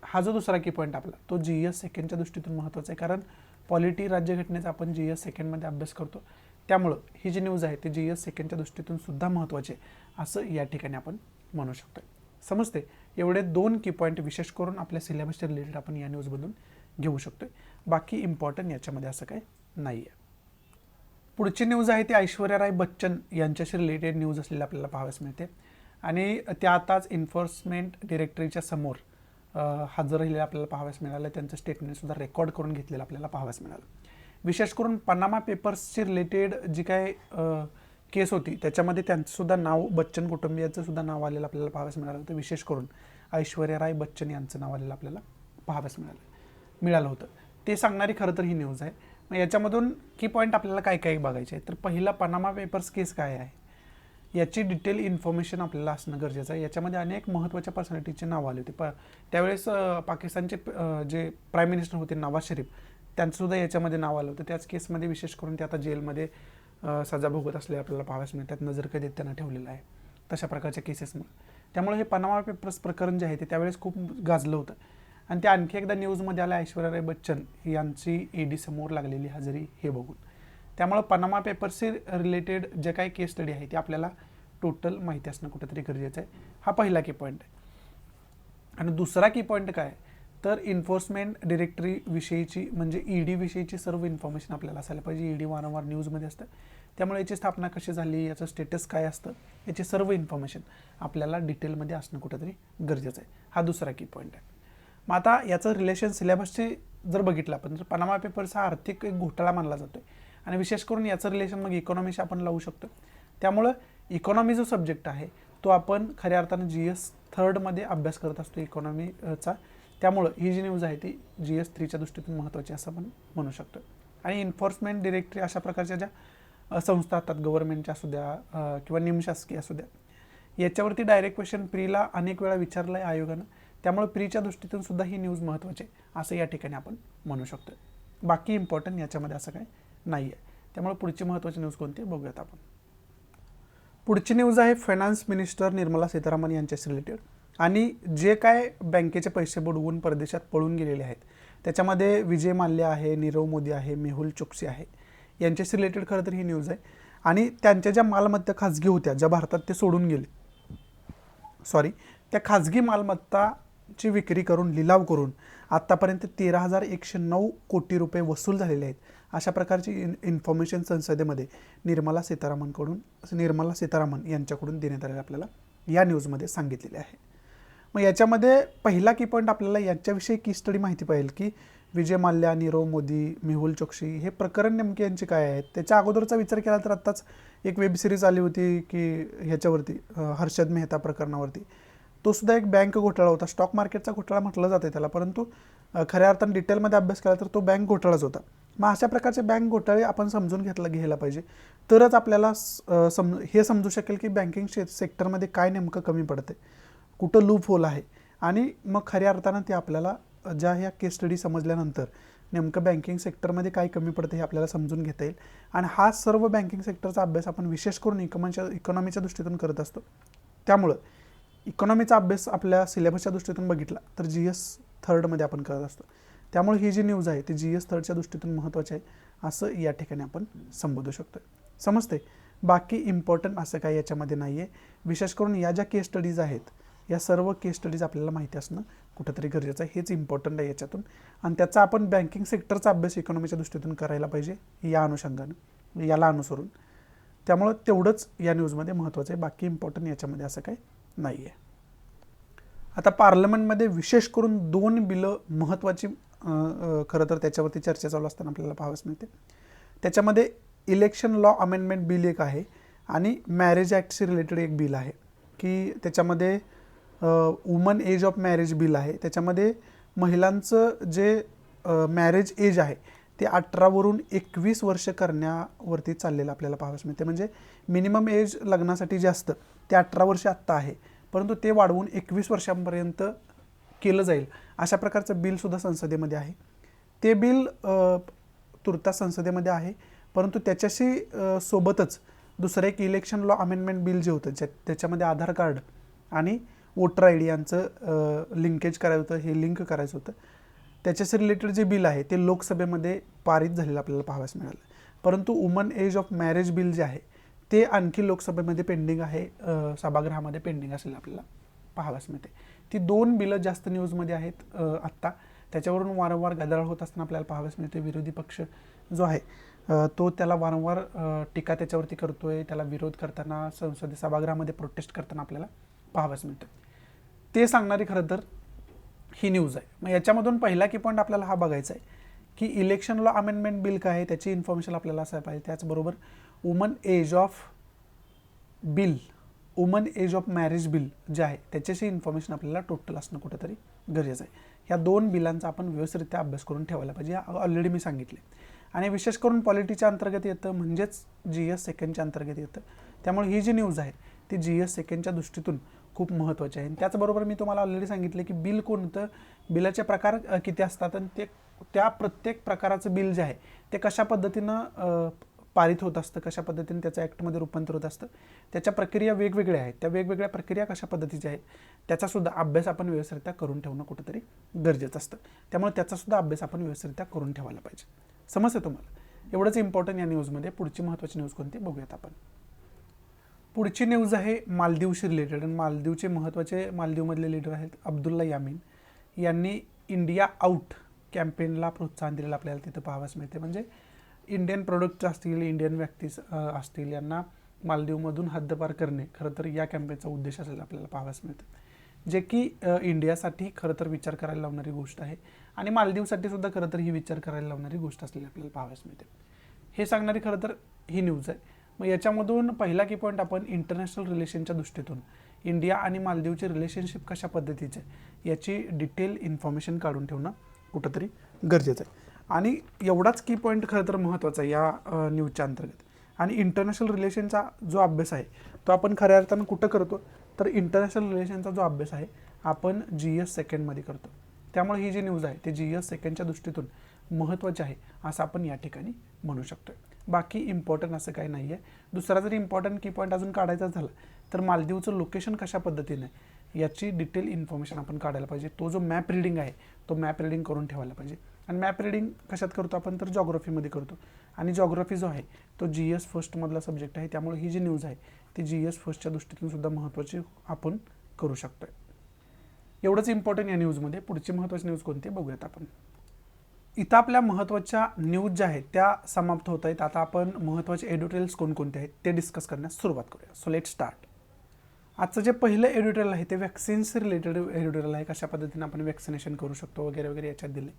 हा जो दुसरा की पॉईंट आपला तो GS सेकंडच्या दृष्टीतून महत्त्वाचा आहे, कारण पॉलिटी राज्यघटनेचा आपण GS सेकंडमध्ये अभ्यास करतो. त्यामुळं ही जी न्यूज आहे ती GS सेकंडच्या दृष्टीतून सुद्धा महत्त्वाची आहे असं या ठिकाणी आपण म्हणू शकतो. समजते? एवढे 2 की पॉईंट विशेष करून आपल्या सिलेबसच्या रिलेटेड आपण या न्यूजमधून घेऊ शकतो. बाकी इम्पॉर्टंट याच्यामध्ये असं काही नाही आहे. पुढची न्यूज आहे ती ऐश्वर्या राय बच्चन यांच्याशी रिलेटेड न्यूज असलेली आपल्याला पाहाव्यास मिळते आणि त्या आताच एन्फोर्समेंट डिरेक्टरीच्या समोर हजर राहिलेलं आपल्याला पाहाव्यास मिळालं. त्यांचं स्टेटमेंटसुद्धा रेकॉर्ड करून घेतलेलं आपल्याला पाहाव्यास मिळालं. विशेष करून पनामा पेपर्सशी रिलेटेड जी काय केस होती त्याच्यामध्ये त्यांचंसुद्धा नाव, बच्चन कुटुंबियांचं सुद्धा नाव आलेलं आपल्याला पाहाव्यास मिळालं होतं. विशेष करून ऐश्वर्या राय बच्चन यांचं नाव आलेलं आपल्याला पाहाव्यास मिळालं होतं. ते सांगणारी खरं तर ही न्यूज आहे. मग याच्यामधून की पॉईंट आपल्याला काय काय बघायचे आहे, तर पहिला पनामा पेपर्स केस काय आहे याची डिटेल इन्फॉर्मेशन आपल्याला असणं गरजेचं आहे. याच्यामध्ये अनेक महत्त्वाच्या पर्सनॅलिटीचे नाव आले होते. त्यावेळेस पाकिस्तानचे जे प्राईम मिनिस्टर होते नवाज शरीफ, त्यांचंसुद्धा याच्यामध्ये नाव आलं होतं. त्याच केसमध्ये विशेष करून ते आता जेलमध्ये सजा भोगत असले आपल्याला पाहाव्यास मिळतात. नजरकैदेत त्यांना ठेवलेलं आहे तशा प्रकारच्या केसेसमुळे. त्यामुळे हे पनामा पेपर्स प्रकरण जे आहे ते त्यावेळेस खूप गाजलं होतं. आणि ते आणखी एकदा न्यूजमध्ये आलं ऐश्वर्या राय बच्चन यांची ED समोर लागलेली हजेरी हे बघून. त्यामुळं पनामा पेपर्सशी रिलेटेड जे काही केस स्टडी आहे ते आपल्याला टोटल माहिती असणं कुठेतरी गरजेचं आहे. हा पहिला की पॉईंट आहे. आणि दुसरा की पॉईंट काय आहे, तर इन्फोर्समेंट डिरेक्टरी विषयीची म्हणजे ED विषयीची सर्व इन्फॉर्मेशन आपल्याला असायला पाहिजे. ED वारंवार न्यूजमध्ये असतं, त्यामुळे याची स्थापना कशी झाली, याचं स्टेटस काय असतं, याची सर्व इन्फॉर्मेशन आपल्याला डिटेलमध्ये असणं कुठेतरी गरजेचं आहे. हा दुसरा की पॉईंट आहे. मग आता याचं रिलेशन सिलेबसचे जर बघितलं आपण, तर पनामा पेपर्स हा आर्थिक एक घोटाळा मानला जातो आहे आणि विशेष करून याचं रिलेशन मग इकॉनॉमीशी आपण लावू शकतो. त्यामुळं इकॉनॉमी जो सब्जेक्ट आहे तो आपण खऱ्या अर्थानं GS थर्डमध्ये अभ्यास करत असतो इकॉनॉमीचा. त्यामुळं ही जी न्यूज आहे ती GS 3च्या दृष्टीतून महत्त्वाची असं आपण म्हणू शकतो. आणि इन्फोर्समेंट डिरेक्टरी अशा प्रकारच्या ज्या संस्था असतात, गव्हर्नमेंटच्या असू द्या किंवा निमशासकीय असू द्या, याच्यावरती डायरेक्ट क्वेश्चन प्रीला अनेक वेळा विचारलं आहे आयोगानं. त्यामुळे प्रीच्या दृष्टीतून सुद्धा ही न्यूज महत्त्वाची आहे असं या ठिकाणी आपण म्हणू शकतो. बाकी इम्पॉर्टंट याच्यामध्ये असं काही नाही आहे. त्यामुळे पुढची महत्त्वाची न्यूज कोणती बघूयात आपण. पुढची न्यूज आहे फायनान्स मिनिस्टर निर्मला सीतारामन यांच्याशी रिलेटेड. आणि जे काय बँकेचे पैसे बुडवून परदेशात पळून गेलेले आहेत त्याच्यामध्ये विजय माल्या आहे, नीरव मोदी आहे, मेहुल चोक्सी आहे, यांच्याशी रिलेटेड खरं तर ही न्यूज आहे. आणि त्यांच्या ज्या मालमत्ता खाजगी होत्या, ज्या भारतात ते सोडून गेले, त्या खाजगी मालमत्ताची विक्री करून, लिलाव करून आत्तापर्यंत 13,109 कोटी रुपये वसूल झालेले आहेत. अशा प्रकारची इन्फॉर्मेशन संसदेमध्ये निर्मला सीतारामन यांच्याकडून देण्यात आलेलं आपल्याला या न्यूजमध्ये सांगितलेले आहे. मग याच्यामध्ये पहिला की पॉईंट आपल्याला यांच्याविषयी की स्टडी माहिती पाहिजे की विजय माल्या, नीरव मोदी, मेहुल चोक्सी हे प्रकरण नेमके यांचे काय आहेत. त्याच्या अगोदरचा विचार केला तर आत्ताच एक वेब सिरीज आली होती की ह्याच्यावरती हर्षद मेहता प्रकरणावरती. तो सुद्धा एक बँक घोटाळा होता. स्टॉक मार्केटचा घोटाळा म्हटलं जाते त्याला, परंतु खऱ्या अर्थानं डिटेलमध्ये अभ्यास केला तर तो बँक घोटाळाच होता. मग अशा प्रकारचे बँक घोटाळे आपण समजून घ्यायला पाहिजे, तरच आपल्याला हे समजू शकेल की बँकिंग सेक्टरमध्ये काय नेमकं कमी पडते, कुठं लूप होल आहे. आणि मग खऱ्या अर्थानं ते आपल्याला ज्या ह्या केस स्टडी समजल्यानंतर नेमकं बँकिंग सेक्टरमध्ये काय कमी पडतं हे आपल्याला समजून घेता येईल. आणि हा सर्व बँकिंग सेक्टरचा अभ्यास आपण विशेष करून इकॉनॉमीच्या दृष्टीतून करत असतो. त्यामुळं इकॉनॉमीचा अभ्यास आपल्या सिलेबसच्या दृष्टीतून बघितला तर GS 3मध्ये आपण करत असतो. त्यामुळे ही जी न्यूज आहे ती GS 3च्या दृष्टीतून महत्त्वाची आहे असं या ठिकाणी आपण संबोधू शकतो. समजते. बाकी इम्पॉर्टंट असं काही याच्यामध्ये नाही आहे. विशेष करून या ज्या केस स्टडीज आहेत या सर्व केस स्टडीज आपल्याला माहिती असणं कुठंतरी गरजेचं आहे. हेच इम्पॉर्टंट आहे याच्यातून. आणि त्याचा आपण बँकिंग सेक्टरचा अभ्यास इकॉनॉमीच्या दृष्टीतून करायला पाहिजे या अनुषंगानं, याला अनुसरून. त्यामुळं तेवढंच या न्यूजमध्ये महत्त्वाचं आहे. बाकी इम्पॉर्टंट याच्यामध्ये असं काही नाही आहे. आता पार्लमेंटमध्ये विशेष करून 2 बिलं महत्त्वाची खरं तर त्याच्यावरती चर्चा चालू असताना आपल्याला पाहावंच मिळते. त्याच्यामध्ये इलेक्शन लॉ अमेंडमेंट बिल एक आहे आणि मॅरेज ॲक्टशी रिलेटेड एक बिल आहे की त्याच्यामध्ये woman age of marriage bill आहे. त्याच्यामध्ये महिलांचं जे मॅरेज एज आहे ते 18 वरून 21 वर्ष करण्यावरती चाललेलं आपल्याला पाहावंच मिळते. म्हणजे मिनिमम एज लग्नासाठी जे असतं ते 18 वर्ष आत्ता आहे, परंतु ते वाढवून 21 वर्षांपर्यंत केलं जाईल अशा प्रकारचं बिलसुद्धा संसदेमध्ये आहे. ते बिल तुर्तास संसदेमध्ये आहे, परंतु त्याच्याशी सोबतच दुसरं एक इलेक्शन लॉ अमेंडमेंट बिल जे होतं त्याच्यामध्ये आधार कार्ड आणि वोटर ID यांचं लिंकेज करायचं होतं, हे लिंक करायचं होतं. त्याच्याशी रिलेटेड जे बिल आहे ते लोकसभेमध्ये पारित झालेलं आपल्याला पाहावयास मिळालं. परंतु woman age of marriage bill जे आहे ते आणखी लोकसभेमध्ये पेंडिंग आहे, सभागृहामध्ये पेंडिंग असलेलं आपल्याला पाहावयास मिळते. ती 2 बिलं जास्त न्यूजमध्ये आहेत आत्ता. त्याच्यावरून वारंवार गदारोळ होत असताना आपल्याला पाहावयास मिळते. विरोधी पक्ष जो आहे तो त्याला वारंवार टीका त्याच्यावरती करतोय, त्याला विरोध करताना संसदेत सभागृहामध्ये प्रोटेस्ट करताना आपल्याला पाहावयास मिळतं. ते सांगणारी खरं तर ही न्यूज आहे. मग याच्यामधून पहिला की पॉईंट आपल्याला हा बघायचा आहे की इलेक्शन लॉ अमेंडमेंट बिल काय आहे त्याची इन्फॉर्मेशन आपल्याला असायला पाहिजे. त्याचबरोबर woman age of marriage bill जे आहे त्याच्याशी इन्फॉर्मेशन आपल्याला टोटल असणं कुठेतरी गरजेचं आहे. ह्या 2 बिलांचा आपण व्यवस्थितरित्या अभ्यास करून ठेवायला पाहिजे. ऑलरेडी मी सांगितले. आणि विशेष करून पॉलिटीच्या अंतर्गत येतं, म्हणजेच GS 2च्या अंतर्गत येतं. त्यामुळे ही जी न्यूज आहे ती GS 2च्या दृष्टीतून खूप महत्त्वाची आहे. त्याचबरोबर मी तुम्हाला ऑलरेडी सांगितले की बिल कोणतं, बिलाचे प्रकार किती असतात आणि ते त्या प्रत्येक प्रकाराचं बिल जे आहे ते कशा पद्धतीनं पारित होत असतं, कशा पद्धतीने त्याचं ॲक्टमध्ये रूपांतर होत असतं, त्याच्या प्रक्रिया वेगवेगळ्या आहेत. त्या वेगवेगळ्या प्रक्रिया कशा पद्धतीच्या आहेत त्याचासुद्धा अभ्यास आपण व्यवस्थितरित्या करून ठेवणं कुठेतरी गरजेचं असतं. त्यामुळे त्याचासुद्धा अभ्यास आपण व्यवस्थितरित्या करून ठेवायला पाहिजे. समजतं तुम्हाला? एवढंच इम्पॉर्टंट या न्यूजमध्ये. पुढची महत्त्वाची न्यूज कोणती बघूयात आपण. पुढची न्यूज आहे मालदीवशी रिलेटेड. आणि मालदीवचे महत्त्वाचे मालदीवमधले लीडर आहेत अब्दुल्ला यामीन. यांनी इंडिया आउट कॅम्पेनला प्रोत्साहन दिलेलं आपल्याला तिथं पाहावयास मिळते. म्हणजे इंडियन प्रोडक्ट असतील, इंडियन व्यक्ती असतील यांना मालदीवमधून हद्दपार करणे खरं तर या कॅम्पेनचा उद्देश असलेला आपल्याला पाहावयास मिळतं. जे की इंडियासाठी खरं तर विचार करायला लावणारी गोष्ट आहे आणि मालदीवसाठी सुद्धा खरं तर ही विचार करायला लावणारी गोष्ट असलेली आपल्याला पाहावयास मिळते. हे सांगणारी खरं तर ही न्यूज आहे. मग याच्यामधून पहिला की पॉईंट आपण इंटरनॅशनल रिलेशनच्या दृष्टीतून इंडिया आणि मालदीवचे रिलेशनशिप कशा पद्धतीचे याची डिटेल इन्फॉर्मेशन काढून ठेवणं कुठंतरी गरजेचं आहे. आणि एवढाच की पॉईंट खरं तर महत्त्वाचा आहे या न्यूजच्या अंतर्गत. आणि इंटरनॅशनल रिलेशनचा जो अभ्यास आहे तो आपण खऱ्या अर्थानं कुठं करतो तर इंटरनॅशनल रिलेशनचा जो अभ्यास आहे आपण GS 2मध्ये करतो. त्यामुळे ही जी न्यूज आहे ते GS 2च्या दृष्टीतून महत्त्वाची आहे असं आपण या ठिकाणी म्हणू शकतो. बाकी इम्पॉर्टंट असं काही नाही आहे. दुसरा जरी इम्पॉर्टंट की पॉईंट अजून काढायचा झाला तर मालदीवचं लोकेशन कशा पद्धतीने याची डिटेल इन्फॉर्मेशन आपण काढायला पाहिजे. तो जो मॅप रिडिंग आहे तो मॅप रिडिंग करून ठेवायला पाहिजे. आणि मॅप रिडिंग कशात करतो आपण, तर जॉग्राफीमध्ये करतो. आणि जॉग्राफी जो आहे तो GS फर्स्टमधला सब्जेक्ट आहे, त्यामुळे ही जी न्यूज आहे ती GS फर्स्टच्या दृष्टीतून सुद्धा महत्त्वाची आपण करू शकतो. एवढंच इम्पॉर्टंट या न्यूजमध्ये. पुढची महत्त्वाची न्यूज कोणती बघूयात आपण. इथं आपल्या महत्त्वाच्या न्यूज ज्या आहेत त्या समाप्त होत आहेत. आता आपण महत्त्वाचे एडिटोरियल्स कोणकोणते आहेत ते डिस्कस करण्यास सुरुवात करूया. So let start. आजचं जे पहिलं एडिटोरियल आहे ते वॅक्सिन्स रिलेटेड एडिटोरियल आहे. कशा पद्धतीने आपण वॅक्सिनेशन करू शकतो वगैरे वगैरे याच्यात दिले.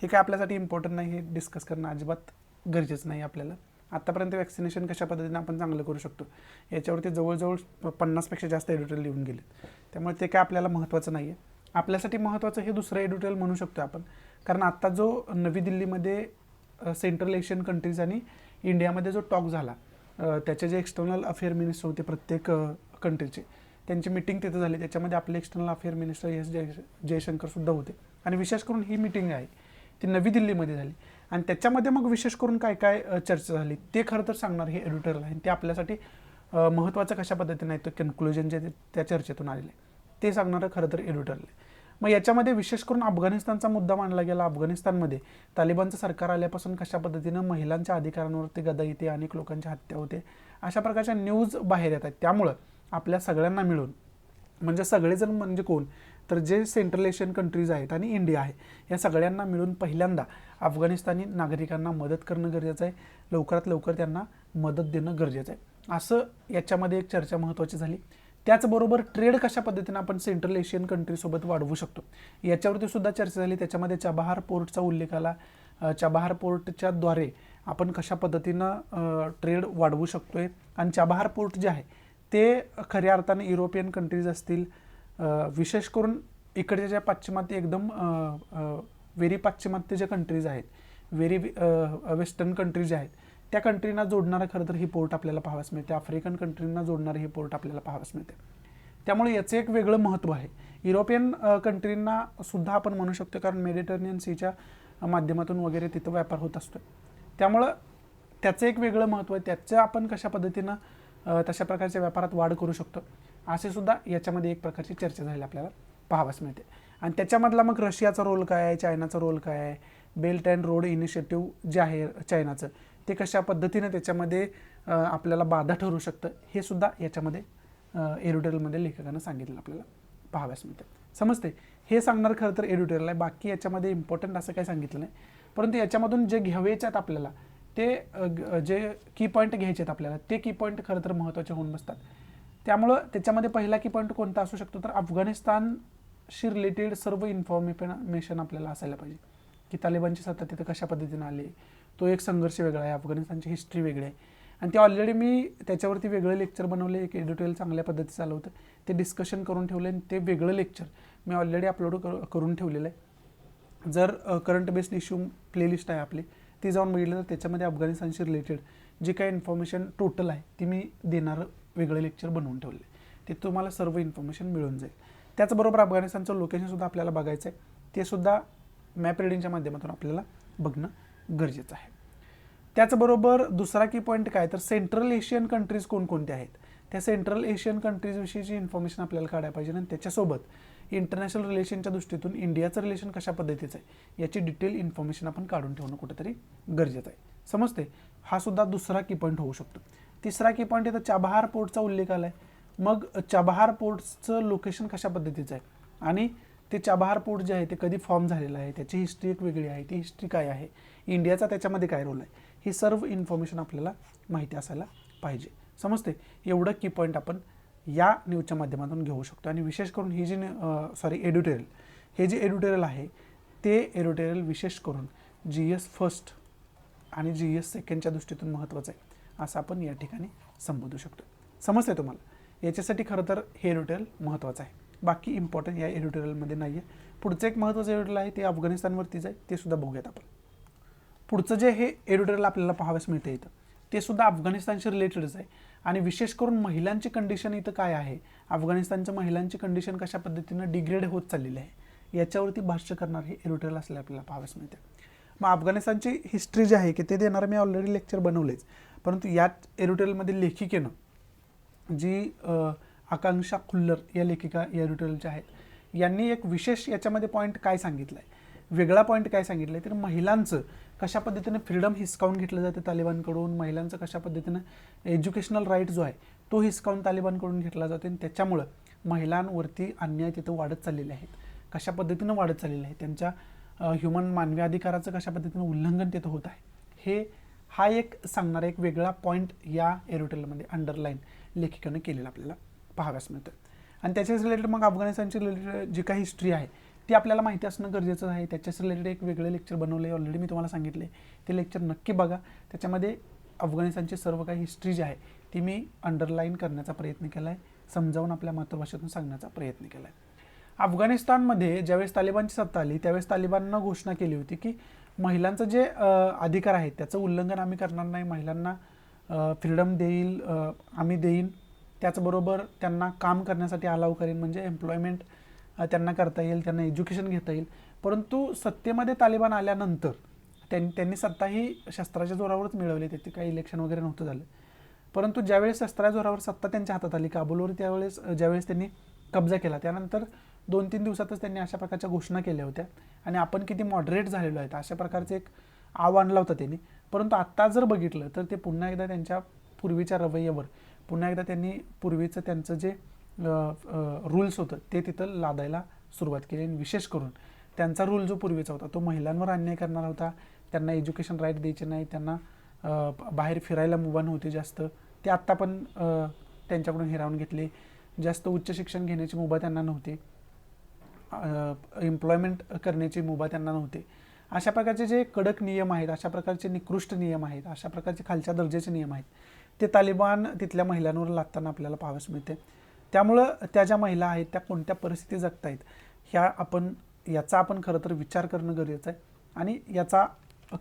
हे काय आपल्यासाठी इम्पॉर्टंट नाही, हे डिस्कस करणं अजिबात गरजेचं नाही आपल्याला. आत्तापर्यंत वॅक्सिनेशन कशा पद्धतीने आपण चांगलं करू शकतो याच्यावरती जवळजवळ 50पेक्षा जास्त एडिटोरियल लिहून गेले. त्यामुळे ते काय आपल्याला महत्त्वाचं नाही आहे. आपल्यासाठी महत्त्वाचं हे दुसरं एडिटोरियल म्हणू शकतो आपण, कारण आत्ता जो नवी दिल्लीमध्ये सेंट्रल एशियन कंट्रीज आणि इंडियामध्ये जो टॉक झाला, त्याचे जे एक्सटर्नल अफेअर मिनिस्टर होते प्रत्येक कंट्रीचे, त्यांची मिटिंग तिथं झाली. त्याच्यामध्ये आपले एक्सटर्नल अफेअर मिनिस्टर जयशंकरसुद्धा होते. आणि विशेष करून ही मिटिंग आहे ती नवी दिल्लीमध्ये झाली. आणि त्याच्यामध्ये मग विशेष करून काय काय चर्चा झाली ते खरं तर सांगणार हे एडिटोरियल आहे. ते आपल्यासाठी महत्त्वाचं कशा पद्धतीने आहे, तो कन्क्लुजन जे त्या चर्चेतून आलेलं आहे ते सांगणारं खरं तर एडिटोरियल आहे. मग याच्यामध्ये विशेष करून अफगाणिस्तानचा मुद्दा मांडला गेला. अफगाणिस्तानमध्ये तालिबानचं सरकार आल्यापासून कशा पद्धतीनं महिलांच्या अधिकारांवरती गदा येते, अनेक लोकांच्या हत्या होते, अशा प्रकारच्या न्यूज बाहेर येतात. त्यामुळं आपल्या सगळ्यांना मिळून, म्हणजे सगळेजण म्हणजे कोण, तर जे सेंट्रल एशियन कंट्रीज आहेत आणि इंडिया आहे, या सगळ्यांना मिळून पहिल्यांदा अफगाणिस्तानी नागरिकांना मदत करणं गरजेचं आहे. लवकरात लवकर त्यांना मदत देणं गरजेचं आहे, असं याच्यामध्ये एक चर्चा महत्त्वाची झाली. त्याचबरोबर ट्रेड कशा पद्धतीने आपण सेंट्रल एशियन कंट्रीसोबत वाढवू शकतो याच्यावरती सुद्धा चर्चा झाली. त्याच्यामध्ये चाबहार पोर्टचा उल्लेख आला. चाबहार पोर्टच्या द्वारे आपण कशा पद्धतीनं ट्रेड वाढवू शकतोय. आणि चाबहार पोर्ट जे आहे ते खऱ्या अर्थाने युरोपियन कंट्रीज असतील, विशेष करून इकडच्या ज्या पाश्चिमात्य एकदम व्हेरी पाश्चिमात्य ज्या कंट्रीज आहेत, व्हेरी वेस्टर्न कंट्रीज ज्या आहेत, त्या कंट्रींना जोडणारं खरं तर ही पोर्ट आपल्याला पाहावयास मिळते. आफ्रिकन कंट्रींना जोडणारं हे पोर्ट आपल्याला पाहावयास मिळते. त्यामुळे याचं एक वेगळं महत्त्व आहे. युरोपियन कंट्रींना सुद्धा आपण म्हणू शकतो, कारण मेडिटरेनियन सीच्या माध्यमातून वगैरे तिथं व्यापार होत असतो. त्यामुळं त्याचं एक वेगळं महत्त्व आहे. त्याचं आपण कशा पद्धतीनं तशा प्रकारच्या व्यापारात वाढ करू शकतो असे सुद्धा याच्यामध्ये एक प्रकारची चर्चा झालेली आपल्याला पाहावयास मिळते. आणि त्याच्यामधला मग रशियाचा रोल काय आहे, चायनाचा रोल काय आहे, बेल्ट अँड रोड इनिशिएटिव्ह जे आहे चायनाचं, ते कशा पद्धतीनं त्याच्यामध्ये आपल्याला बाधा ठरू शकतं हे सुद्धा याच्यामध्ये एडिटोरियलमध्ये लेखकानं सांगितलं आपल्याला पाहावयास मिळतं. समजते, हे सांगणार खरं तर एडिटोरियल आहे. बाकी याच्यामध्ये इम्पॉर्टंट असं काही सांगितलं नाही, परंतु याच्यामधून जे घ्यावेचे आहेत आपल्याला, ते जे की पॉईंट घ्यायचे आहेत आपल्याला, ते की पॉईंट खरं तर महत्त्वाचे होऊन बसतात. त्यामुळं त्याच्यामध्ये पहिला की पॉईंट कोणता असू शकतो, तर अफगाणिस्तानशी रिलेटेड सर्व इन्फॉर्मेशन आपल्याला असायला पाहिजे, की तालिबानची सत्ता तिथं कशा पद्धतीनं आली, तो एक संघर्ष वेगळा आहे, अफगाणिस्तानची हिस्ट्री वेगळी आहे. आणि ते ऑलरेडी मी त्याच्यावरती वेगळं लेक्चर बनवले, एक एडिटोरियल चांगल्या पद्धतीचं चालू होतं, ते डिस्कशन करून ठेवले आणि ते वेगळं लेक्चर मी ऑलरेडी अपलोड करून ठेवलेलं आहे. जर करंट बेस्ड इश्यू प्लेलिस्ट आहे आपली, ती जाऊन बघितलं तर त्याच्यामध्ये अफगाणिस्तानशी रिलेटेड जी काही इन्फॉर्मेशन टोटल आहे ती मी देणारं वेगळं लेक्चर बनवून ठेवलं आहे. ते तुम्हाला सर्व इन्फॉर्मेशन मिळून जाईल. त्याचबरोबर अफगाणिस्तानचं लोकेशनसुद्धा आपल्याला बघायचं आहे, ते सुद्धा मॅप रिडिंगच्या माध्यमातून आपल्याला बघणं गरजेचं आहे. त्याचबरोबर दुसरा की पॉईंट काय, तर सेंट्रल एशियन कंट्रीज कोणकोणत्या आहेत, त्या सेंट्रल एशियन कंट्रीजविषयीची इन्फॉर्मेशन आपल्याला काढायला पाहिजे. आणि त्याच्यासोबत इंटरनॅशनल रिलेशनच्या दृष्टीतून इंडियाचं रिलेशन कशा पद्धतीचं आहे याची डिटेल इन्फॉर्मेशन आपण काढून ठेवणं कुठेतरी गरजेचं आहे. समजते, हा सुद्धा दुसरा की पॉईंट होऊ शकतो. तिसरा की पॉईंट आहे, तर चाबहार पोर्टचा उल्लेख आला आहे. मग चाबहार पोर्टचं लोकेशन कशा पद्धतीचं आहे आणि ते चाबहार पोर्ट जे आहे ते कधी फॉर्म झालेलं आहे, त्याची हिस्ट्री एक वेगळी आहे, ती हिस्ट्री काय आहे, इंडियाचा त्याच्यामध्ये काय रोल आहे, ही सर्व इन्फॉर्मेशन आपल्याला माहिती असायला पाहिजे. समजते, एवढं की पॉईंट आपण या न्यूजच्या माध्यमातून घेऊ शकतो. आणि विशेष करून ही जी एडिटोरियल, हे जे एडिटोरियल आहे ते एडिटोरियल विशेष करून GS फर्स्ट आणि GS सेकंडच्या दृष्टीतून महत्त्वाचं आहे असं आपण या ठिकाणी संबोधू शकतो. समजते तुम्हाला, याच्यासाठी खरं तर हे एडिटोरियल महत्त्वाचं आहे. बाकी इम्पॉर्टंट या एडिटोरियलमध्ये नाही आहे. पुढचं एक महत्त्वाचं एडिटोरियल आहे ते अफगाणिस्तानवरतीच आहे, ते सुद्धा बघूयात आपण. पुढचं जे हे एडिटोरियल आपल्याला पाहावयास मिळतं इथं, ते सुद्धा अफगाणिस्तानशी रिलेटेडच आहे. आणि विशेष करून महिलांची कंडिशन इथं काय आहे, अफगाणिस्तानच्या महिलांची कंडिशन कशा पद्धतीनं डिग्रेड होत चाललेली आहे याच्यावरती भाष्य करणार हे एडिटोरियल असले आपल्याला पाहावयास मिळते. मग अफगाणिस्तानची हिस्ट्री जी आहे की ते देणारं मी ऑलरेडी लेक्चर बनवलेच, परंतु याच एडिटोरियलमध्ये लेखिकेनं जी आकांक्षा खुल्लर या लेखिका या एडिटोरियलच्या आहेत, यांनी एक विशेष याच्यामध्ये पॉईंट काय सांगितलं आहे, वेगळा पॉईंट काय सांगितलं तर महिलांचं कशा पद्धतीनं फ्रीडम हिसकावून घेतलं जातं तालिबानकडून, महिलांचं कशा पद्धतीनं एज्युकेशनल राईट जो आहे तो हिसकावून तालिबानकडून घेतला जातो आणि त्याच्यामुळं महिलांवरती अन्याय तिथं वाढत चाललेले आहेत, कशा पद्धतीनं वाढत चाललेले आहे, त्यांच्या ह्युमन मानवी अधिकाराचं कशा पद्धतीनं उल्लंघन तिथं होत आहे, हा एक सांगणारा एक वेगळा पॉईंट या एडिटोरियलमध्ये अंडरलाईन लेखिकेनं केलेला आपल्याला पाहाव्यास मिळतं. आणि त्याच्याच रिलेटेड मग अफगाणिस्तानची रिलेटेड जी काही हिस्ट्री आहे ती आपल्याला माहिती असणं गरजेचं आहे. त्याच्याच रिलेटेड एक वेगळं लेक्चर बनवलं आहे, ऑलरेडी मी तुम्हाला सांगितले, ते लेक्चर नक्की बघा. त्याच्यामध्ये अफगाणिस्तानची सर्व काही हिस्ट्री जी आहे ती मी अंडरलाईन करण्याचा प्रयत्न केला आहे, समजावून आपल्या मातृभाषेतून सांगण्याचा प्रयत्न केला आहे. अफगाणिस्तानमध्ये ज्यावेळेस तालिबानची सत्ता आली त्यावेळेस तालिबाननं घोषणा केली होती की महिलांचं जे अधिकार आहेत त्याचं उल्लंघन आम्ही करणार नाही, महिलांना फ्रीडम आम्ही देईन, त्याचबरोबर त्यांना काम करण्यासाठी अलाव करेन, म्हणजे एम्प्लॉयमेंट त्यांना करता येईल, त्यांना एज्युकेशन घेता येईल. परंतु सत्तेमध्ये तालिबान आल्यानंतर त्यांनी सत्ता ही शस्त्राच्या जोरावरच मिळवली, त्याची काही इलेक्शन वगैरे नव्हतं झालं. परंतु ज्यावेळेस शस्त्राच्या जोरावर सत्ता त्यांच्या हातात आली काबूलवर, ज्यावेळेस त्यांनी कब्जा केला त्यानंतर 2-3 दिवसातच त्यांनी अशा प्रकारच्या घोषणा केल्या होत्या आणि आपण किती मॉडरेट झालेलो आहेत अशा प्रकारचे एक आव आणला होता त्यांनी. परंतु आत्ता जर बघितलं तर ते पुन्हा एकदा त्यांच्या पूर्वीच्या रवैयावर पुन्हा एकदा त्यांनी पूर्वीचं त्यांचं जे रूल्स होतं ते तिथं लादायला सुरुवात केली. आणि विशेष करून त्यांचा रूल जो पूर्वीचा होता तो महिलांवर अन्याय करणारा होता, त्यांना एज्युकेशन राईट द्यायचे नाही, त्यांना बाहेर फिरायला मुभा नव्हती जास्त, ते आत्ता पण त्यांच्याकडून हिरावून घेतले, जास्त उच्च शिक्षण घेण्याची मुभा त्यांना नव्हती, एम्प्लॉयमेंट करण्याची मुभा त्यांना नव्हती. अशा प्रकारचे जे कडक नियम आहेत, अशा प्रकारचे निकृष्ट नियम आहेत, अशा प्रकारचे खालच्या दर्जाचे नियम आहेत ते तालिबान तिथल्या महिलांवर लादताना आपल्याला पाहावयास मिळते. त्यामुळं त्या ज्या महिला आहेत त्या कोणत्या परिस्थिती जगत आहेत याचा आपण खरं तर विचार करणं गरजेचं आहे. आणि याचा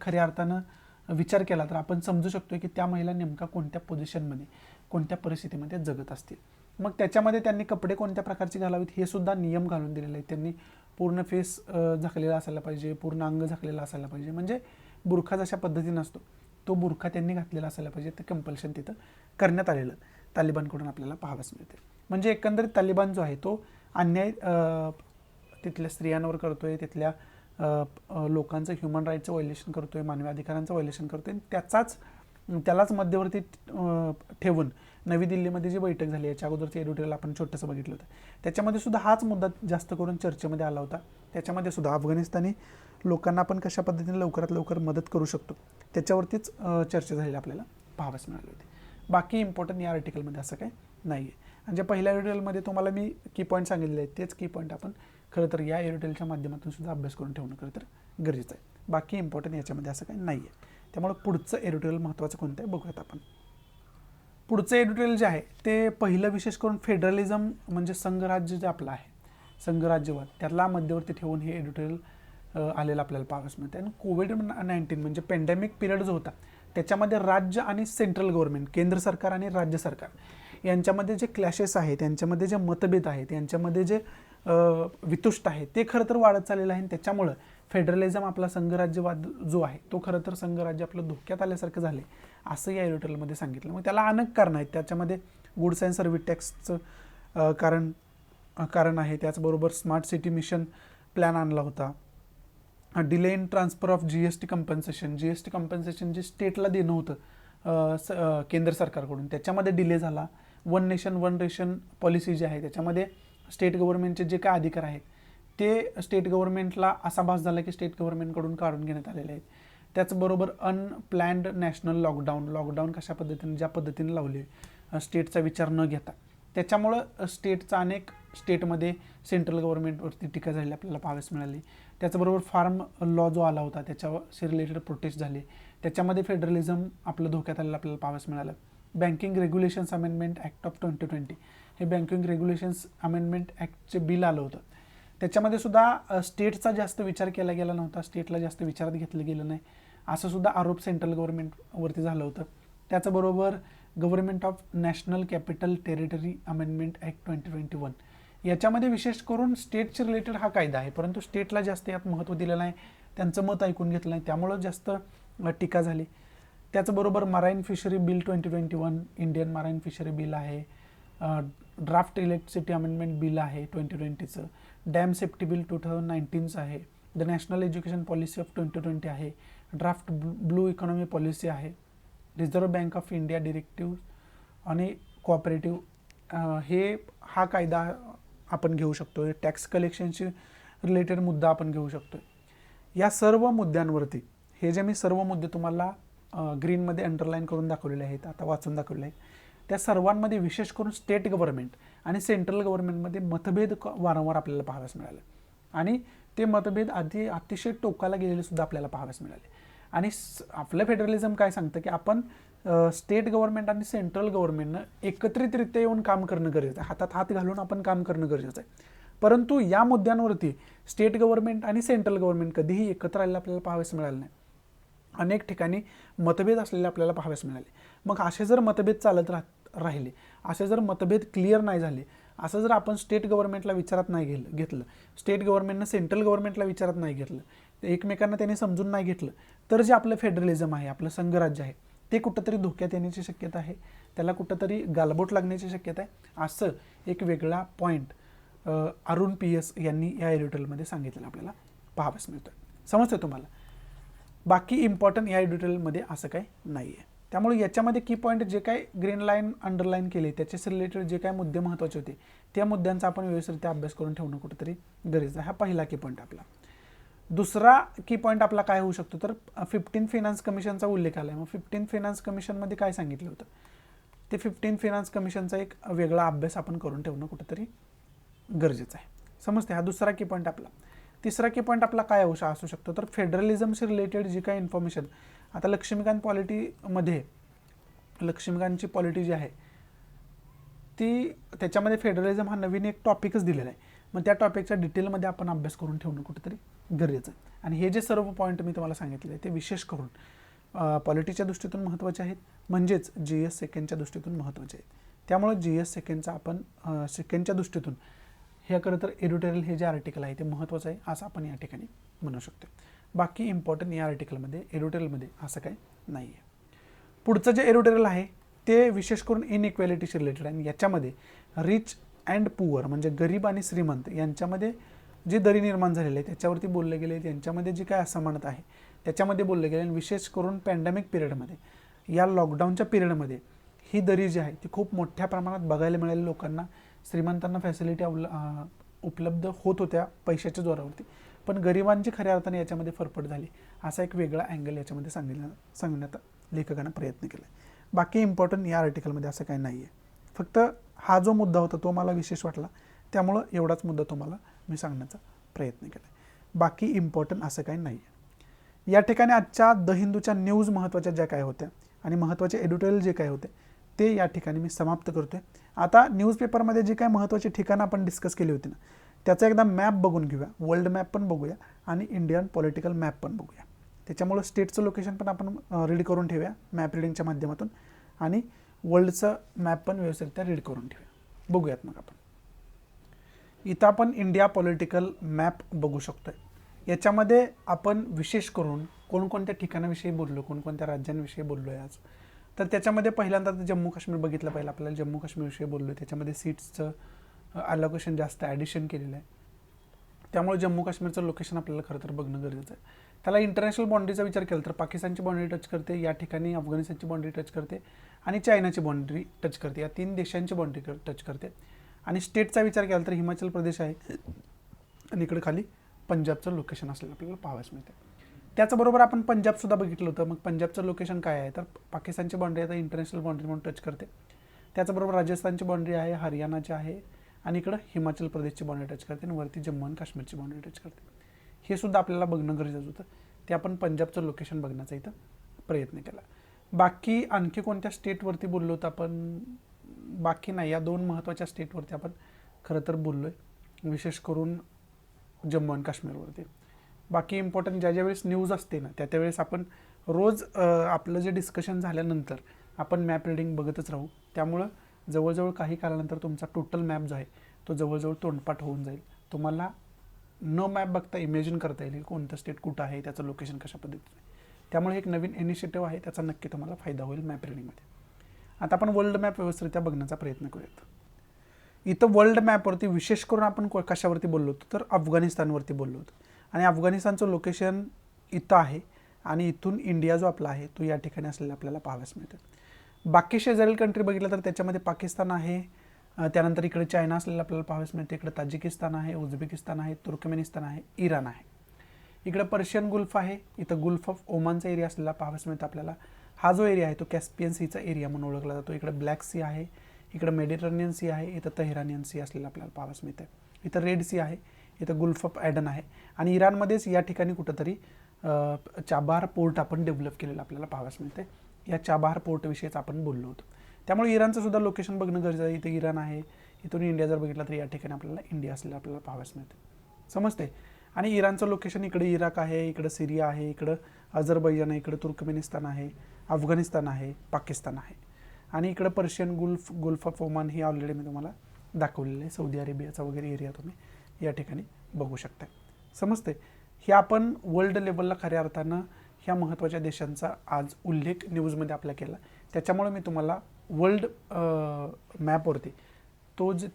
खऱ्या अर्थानं विचार केला तर आपण समजू शकतो की त्या महिला नेमका कोणत्या पोझिशनमध्ये कोणत्या परिस्थितीमध्ये जगत असतील. मग त्याच्यामध्ये त्यांनी कपडे कोणत्या प्रकारचे घालावेत हे सुद्धा नियम घालून दिलेले आहेत. त्यांनी पूर्ण फेस झाकलेला असायला पाहिजे, पूर्ण अंग झाकलेला असायला पाहिजे, म्हणजे बुरखा जशा पद्धतीनं असतो तो बुरखा त्यांनी घातलेला असायला पाहिजे. ते कंपल्शन तिथं करण्यात आलेलं तालिबानकडून आपल्याला पाहावयास मिळते. म्हणजे एकंदरीत तालिबान जो आहे तो अन्याय तिथल्या स्त्रियांवर करतोय, तिथल्या लोकांचं ह्युमन राईटचं व्हायोलेशन करतोय, मानवी अधिकारांचं व्हायोलेशन करतोय. त्यालाच मध्यवर्ती ठेवून नवी दिल्लीमध्ये जी बैठक झाली याच्या अगोदरचं एडिटोरियल आपण छोटंसं बघितलं होतं, त्याच्यामध्ये सुद्धा हाच मुद्दा जास्त करून चर्चेमध्ये आला होता. त्याच्यामध्ये सुद्धा अफगाणिस्तानी लोकांना आपण कशा पद्धतीने लवकरात लवकर मदत करू शकतो त्याच्यावरतीच चर्चा झालेली आपल्याला पाहावयास मिळाली होती. बाकी इम्पॉर्टंट या आर्टिकलमध्ये असं काही नाही आहे. आणि जे पहिल्या एडिटोरियलमध्ये तुम्हाला मी की पॉईंट सांगितले आहेत तेच की पॉईंट आपण खरं तर या एडिटोरियलच्या माध्यमातून सुद्धा अभ्यास करून ठेवणं खरं तर गरजेचं आहे. बाकी इम्पॉर्टंट याच्यामध्ये असं काही नाही आहे. त्यामुळे पुढचं एडिटोरियल महत्त्वाचं कोणतं आहे बघूयात आपण. पुढचं एडिटोरियल जे आहे ते पहिलं विशेष करून फेडरलिझम म्हणजे संघराज्य जे आपलं आहे, संघराज्यवाद, त्याला मध्यवर्ती ठेवून हे एडिटोरियल आलेलं आपल्याला पाहावयास मिळतं. आणि कोविड-19 म्हणजे पॅन्डेमिक पिरियड जो होता त्याच्यामध्ये राज्य आणि सेंट्रल गव्हर्नमेंट, केंद्र सरकार आणि राज्य सरकार यांच्यामध्ये जे क्लॅशेस आहेत, यांच्यामध्ये जे मतभेद आहेत, यांच्यामध्ये जे वितुष्ट आहे ते खरं तर वाढत चाललेलं आहे. त्याच्यामुळं फेडरलिझम आपला संघराज्यवाद जो आहे तो खरं तर संघराज्य आपलं धोक्यात आल्यासारखं झाले असं या एडिटोरियलमध्ये सांगितलं. मग त्याला अनेक कारण आहेत. त्याच्यामध्ये गुड्स अँड सर्व्हिस टॅक्सचं कारण आहे, त्याचबरोबर स्मार्ट सिटी मिशन प्लॅन आणला होता, delay in transfer of GST compensation जे स्टेटला देणं होतं केंद्र सरकारकडून त्याच्यामध्ये डिले झाला. One nation one ration policy जी आहे त्याच्यामध्ये स्टेट गव्हर्नमेंटचे जे काय अधिकार आहेत ते स्टेट गव्हर्नमेंटला असा भास झाला की स्टेट गव्हर्नमेंटकडून काढून घेण्यात आलेले आहेत. त्याचबरोबर अनप्लॅन्ड नॅशनल लॉकडाऊन कशा पद्धतीने ज्या पद्धतीने लावले स्टेटचा विचार न घेता, त्याच्यामुळं स्टेटचा अनेक स्टेटमध्ये सेंट्रल गव्हर्नमेंटवरती टीका झालेली आपल्याला पाहावयास मिळाली. त्याचबरोबर फार्म लॉ जो आला होता त्याच्याशी रिलेटेड प्रोटेस्ट झाले, त्याच्यामध्ये फेडरलिझम आपलं धोक्यात आलेलं आपल्याला पाहावयास मिळालं. Banking regulations amendment act of 2020 हे बँकिंग रेग्युलेशन्स अमेंडमेंट ॲक्टचे बिल आलं होतं. त्याच्यामध्ये सुद्धा स्टेटचा जास्त विचार केला गेला नव्हता, स्टेटला जास्त विचारात घेतलं गेलं नाही असं सुद्धा आरोप सेंट्रल गव्हर्नमेंटवरती झालं होतं. त्याचबरोबर government of national capital territory amendment act 2021 याच्यामध्ये विशेष करून स्टेटशी रिलेटेड हा कायदा आहे, परंतु स्टेटला जास्त यात महत्त्व दिलं नाही, त्यांचं मत ऐकून घेतलं नाही, त्यामुळं जास्त टीका झाली. त्याचबरोबर marine fishery bill 2021 Indian marine fishery bill आहे, ड्राफ्ट इलेक्ट्रिसिटी अमेंडमेंट बिल आहे 2020चं, डॅम सेफ्टी बिल 2019चं आहे, the national education policy of 2020 आहे, ड्राफ्ट ब्लू इकॉनॉमी पॉलिसी आहे, reserve bank of India directive आणि कोऑपरेटिव्ह हा कायदा आपण घेऊ शकतो. टॅक्स कलेक्शनशी रिलेटेड मुद्दा आपण घेऊ शकतो. या सर्व मुद्द्यांवरती हे जे मी सर्व मुद्दे तुम्हाला ग्रीनमध्ये अंडरलाईन करून दाखवलेले आहेत, आता वाचून दाखवलेले आहेत, त्या सर्वांमध्ये विशेष करून स्टेट गव्हर्नमेंट आणि सेंट्रल गव्हर्नमेंटमध्ये मतभेद वारंवार आपल्याला पाहाव्यास मिळाले आणि ते मतभेद अतिशय टोकाला गेलेले सुद्धा आपल्याला पाहाव्यास मिळाले. आणि आपलं फेडरलिझम काय सांगतं की आपण स्टेट गव्हर्नमेंट आणि सेंट्रल गव्हर्नमेंटनं एकत्रितरित्या येऊन काम करणं गरजेचं आहे, हातात हात घालून आपण काम करणं गरजेचं आहे. परंतु या मुद्द्यांवरती स्टेट गव्हर्नमेंट आणि सेंट्रल गव्हर्नमेंट कधीही एकत्र आलेलं आपल्याला पाहाव्यास मिळालं नाही. अनेक ठिकाणी मतभेद असलेले आपल्याला पाहाव्यास मिळाले. मग असे जर मतभेद चालत राहिले, असे जर मतभेद क्लिअर नाही झाले, असं जर आपण स्टेट गव्हर्नमेंटला विचारात नाही घेतलं, स्टेट गव्हर्नमेंटनं सेंट्रल गव्हर्नमेंटला विचारात नाही घेतलं, एकमेकांना त्यांनी समजून नाही घेतलं, तर जे आपलं फेडरलिझम आहे, आपलं संघराज्य आहे, ते कुठंतरी धोक्यात येण्याची शक्यता आहे, त्याला कुठंतरी गालबोट लागण्याची शक्यता आहे. असं एक वेगळा पॉईंट अरुण PS यांनी या एडिटोरियलमध्ये सांगितलेलं आपल्याला पाहाव्यास मिळतं. समजतं तुम्हाला? बाकी इम्पॉर्टंट या एडिटोरियलमध्ये असं काही नाही आहे. त्यामुळे याच्यामध्ये की पॉईंट जे काही ग्रीन लाईन अंडरलाईन केले त्याच्याशी रिलेटेड जे काही मुद्दे महत्त्वाचे होते त्या मुद्द्यांचा आपण व्यवस्थितरित्या अभ्यास करून ठेवणं कुठेतरी गरजेचं आहे. हा पहिला की पॉईंट आपला. दुसरा की पॉईंट आपला काय होऊ शकतो तर 15 फिनान्स कमिशनचा उल्लेख आला आहे. मग 15 फिनान्स कमिशनमध्ये काय सांगितलं होतं ते 15 फिनान्स कमिशनचा एक वेगळा अभ्यास आपण करून ठेवणं कुठेतरी गरजेचं आहे. समजते? हा दुसरा की पॉईंट आपला. तिसरा की पॉईंट आपला काय असू शकतो तर फेडरलिझमशी रिलेटेड जी काही इन्फॉर्मेशन आता लक्ष्मीकांत पॉलिटीमध्ये लक्ष्मीकांतची पॉलिटी जी आहे ती त्याच्यामध्ये फेडरलिझम हा नवीन एक टॉपिकच दिलेला आहे. मग त्या टॉपिकच्या डिटेलमध्ये आपण अभ्यास करून ठेवणं कुठेतरी गरजेचं आहे. आणि हे जे सर्व पॉईंट मी तुम्हाला सांगितले ते विशेष करून पॉलिटीच्या दृष्टीतून महत्त्वाचे आहेत, म्हणजेच GS सेकंडच्या दृष्टीतून महत्त्वाचे आहेत. त्यामुळे GS सेकंडचा आपण सेकंडच्या दृष्टीतून हे खरं तर एडिटोरियल हे जे आर्टिकल आहे ते महत्त्वाचं आहे असं आपण या ठिकाणी म्हणू शकतो. बाकी इम्पॉर्टंट या आर्टिकलमध्ये एडिटोरियलमध्ये असं काही नाही आहे. पुढचं जे एडिटोरियल आहे ते विशेष करून इनइक्वॅलिटीशी रिलेटेड आहे. आणि याच्यामध्ये रिच अँड पुअर म्हणजे गरीब आणि श्रीमंत यांच्यामध्ये जे दरी निर्माण झालेले आहे त्याच्यावरती बोलले गेले, यांच्यामध्ये जी काय असमानता आहे त्याच्यामध्ये बोलले गेले. आणि विशेष करून पॅन्डेमिक पिरियडमध्ये, या लॉकडाऊनच्या पिरियडमध्ये ही दरी जी आहे ती खूप मोठ्या प्रमाणात बघायला मिळाली. लोकांना, श्रीमंतांना फॅसिलिटी उपलब्ध होत होत्या पैशाच्या जोरावरती, पण गरिबांची खऱ्या अर्थाने याच्यामध्ये फरफट झाली. असा एक वेगळा अँगल याच्यामध्ये सांगण्याचा लेखकानं प्रयत्न केला आहे. बाकी इम्पॉर्टंट या आर्टिकलमध्ये असं काही नाही आहे. फक्त हा जो मुद्दा होता तो मला विशेष वाटला, त्यामुळं एवढाच मुद्दा तुम्हाला मी सांगण्याचा प्रयत्न केला आहे. बाकी इम्पॉर्टंट असं काही नाही आहे. या ठिकाणी आजच्या द हिंदूच्या न्यूज महत्त्वाच्या ज्या काय होत्या आणि महत्त्वाचे एडिटोरियल जे काय होते ते या ठिकाणी मी समाप्त करतो आहे. आता न्यूजपेपरमध्ये जे काय महत्त्वाची ठिकाणं आपण डिस्कस केली होती ना त्याचा एकदा मॅप बघून घेऊया. वर्ल्ड मॅप पण बघूया आणि इंडियन पॉलिटिकल मॅप पण बघूया. त्याच्यामुळं स्टेटचं लोकेशन पण आपण रीड करून ठेवूया मॅप रिडिंगच्या माध्यमातून आणि वर्ल्डचं मॅप पण व्यवस्थितरित्या रीड करून ठेवूया. बघूयात मग आपण. इथं आपण इंडिया पॉलिटिकल मॅप बघू शकतोय. याच्यामध्ये आपण विशेष करून कोणकोणत्या ठिकाणाविषयी बोललो, कोणकोणत्या राज्यांविषयी बोललो आहे आज. तर त्याच्यामध्ये पहिल्यांदा जम्मू काश्मीर बघितलं पाहिजे आपल्याला. जम्मू काश्मीरविषयी बोललो, त्याच्यामध्ये सीट्सचं अलोकेशन जास्त ॲडिशन केलेलं आहे. त्यामुळे जम्मू काश्मीरचं लोकेशन आपल्याला खरं तर बघणं गरजेचं आहे. त्याला इंटरनॅशनल बाउंड्रीचा विचार केला तर पाकिस्तानची बाउंड्री टच करते, या ठिकाणी अफगाणिस्तानची बाउंड्री टच करते आणि चायनाची बाउंड्री टच करते. या 3 देशांची बाउंड्री टच करते. आणि स्टेटचा विचार केला तर हिमाचल प्रदेश आहे आणि इकडे खाली पंजाबचं लोकेशन असलेलं आपल्याला पाहावयास मिळते. त्याचबरोबर आपण पंजाबसुद्धा बघितलं होतं. मग पंजाबचं लोकेशन काय आहे तर पाकिस्तानची बाउंड्री आता इंटरनॅशनल बाउंड्री म्हणून टच करते. त्याचबरोबर राजस्थानची बाउंड्री आहे, हरियाणाची आहे आणि इकडं हिमाचल प्रदेशची बाउंड्री टच करते आणि वरती जम्मू आणि काश्मीरची बाउंड्री टच करते. हे सुद्धा आपल्याला बघणं गरजेचं होतं. ते आपण पंजाबचं लोकेशन बघण्याचा इथं प्रयत्न केला. बाकी आणखी कोणत्या स्टेटवरती बोललो होतं आपण? बाकी नाही, या 2 महत्त्वाच्या स्टेटवरती आपण खरं तर बोललो आहे, विशेष करून जम्मू आणि काश्मीरवरती. बाकी इम्पॉर्टंट ज्या वेळेस न्यूज असते ना त्यावेळेस आपण रोज आपलं जे डिस्कशन झाल्यानंतर आपण मॅप रिडिंग बघतच राहू. त्यामुळं जवळजवळ काही काळानंतर तुमचा टोटल मॅप जो आहे तो जवळजवळ तोंडपाठ होऊन जाईल. तुम्हाला न मॅप बघता इमॅजिन करता येईल कोणतं स्टेट कुठं आहे, त्याचं लोकेशन कशा पद्धतीचं आहे. त्यामुळे एक नवीन इनिशिएटिव्ह आहे, त्याचा नक्की तुम्हाला फायदा होईल मॅप रिडिंगमध्ये. आता आपण वर्ल्ड मॅप व्यवस्थितरित्या बघण्याचा प्रयत्न करूयात. इथं वर्ल्ड मॅपवरती विशेष करून आपण कशावरती बोललो होतो तर अफगाणिस्तानवरती बोललो होतो. आणि अफगाणिस्तानचं लोकेशन इथं आहे आणि इथून इंडिया जो आपला आहे तो या ठिकाणी असलेला आपल्याला पाहाव्यास मिळतं. बाकी शेजारील कंट्री बघितलं तर त्याच्यामध्ये पाकिस्तान आहे, त्यानंतर इकडे चायना असलेलं आपल्याला पाहाव्यास मिळते, इकडे ताजिकिस्तान आहे, उझबेकिस्तान आहे, तुर्कमेनिस्तान आहे, इराण आहे. इकडे पर्शियन गुल्फ आहे, इथं गुल्फ ऑफ ओमानचा एरिया असलेला पाहाव्यास मिळतो आपल्याला. हा जो एरिया आहे तो कॅस्पियन सीचा एरिया म्हणून ओळखला जातो. इकडे ब्लॅक सी आहे, इकडे मेडिटरेनियन सी आहे, इथं तेहरानियन सी असलेला आपल्याला पाहाव्यास मिळतं. इथं रेड सी आहे, इथं गुल्फ ऑफ ॲडन आहे आणि इराणमध्येच या ठिकाणी कुठंतरी चाबार पोर्ट आपण डेव्हलप केलेलं आपल्याला पाहाव्यास मिळते. या चाबार पोर्टविषयीच आपण बोललो होतो. त्यामुळे इराणचं सुद्धा लोकेशन बघणं गरजेचं आहे. इथे इराण आहे, इथून इंडिया जर बघितला तर या ठिकाणी आपल्याला इंडिया असलेलं आपल्याला पाहाव्यास मिळते. समजते. आणि इराणचं लोकेशन इकडे इराक आहे, इकडं सिरिया आहे, इकडं अझरबैजान आहे, इकडं तुर्कमेनिस्तान आहे, अफगाणिस्तान आहे, पाकिस्तान आहे आणि इकडं पर्शियन गुल्फ ऑफ ओमान ही ऑलरेडी मी तुम्हाला दाखवलेलं आहे. सौदी अरेबियाचा वगैरे एरिया तुम्ही या ठिकाणी बघू शकता. समजते. हे आपण वर्ल्ड लेवलला खऱ्या अर्थानं ह्या महत्त्वाच्या देशांचा आज उल्लेख न्यूजमध्ये आपला केला. त्याच्यामुळे मी तुम्हाला वर्ल्ड मॅपवरती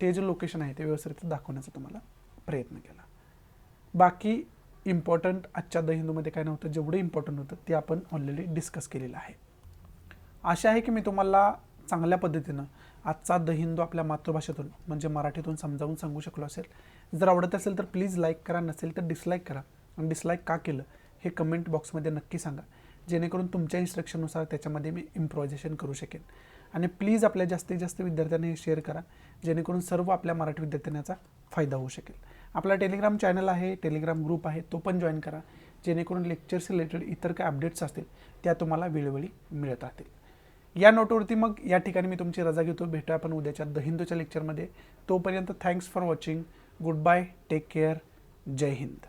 ते जे लोकेशन आहे ते व्यवस्थित दाखवण्याचा तुम्हाला प्रयत्न केला. बाकी इम्पॉर्टंट आजच्या द हिंदूमध्ये काय नव्हतं, जेवढं इम्पॉर्टंट होतं ते आपण ऑलरेडी डिस्कस केलेलं आहे. आशा आहे की मी तुम्हाला चांगल्या पद्धतीनं आजचा द हिंदू आपल्या मातृभाषेतून म्हणजे मराठीतून समजावून सांगू शकलो असेल. जर आवडत असेल तर प्लीज लाईक करा, नसेल तर डिसलाईक करा आणि डिसलाईक का केलं हे कमेंट बॉक्समध्ये नक्की सांगा, जेणेकरून तुमच्या इन्स्ट्रक्शननुसार त्याच्यामध्ये मी इम्प्रोव्हायझेशन करू शकेन. आणि प्लीज आपल्या जास्तीत जास्त विद्यार्थ्यांना हे शेअर करा, जेणेकरून सर्व आपल्या मराठी विद्यार्थ्यांना याचा फायदा होऊ शकेल. आपला टेलिग्राम चॅनल आहे, टेलिग्राम ग्रुप आहे, तो पण जॉईन करा, जेणेकरून लेक्चर्स रिलेटेड इतर काय अपडेट्स असतील त्या तुम्हाला वेळोवेळी मिळत राहतील. या नोटवरती मग या ठिकाणी मी तुमची रजा घेतो. भेटूया आपण उद्याच्या द हिंदूच्या लेक्चरमध्ये. तोपर्यंत thanks for watching. Good bye, take care, जय हिंद.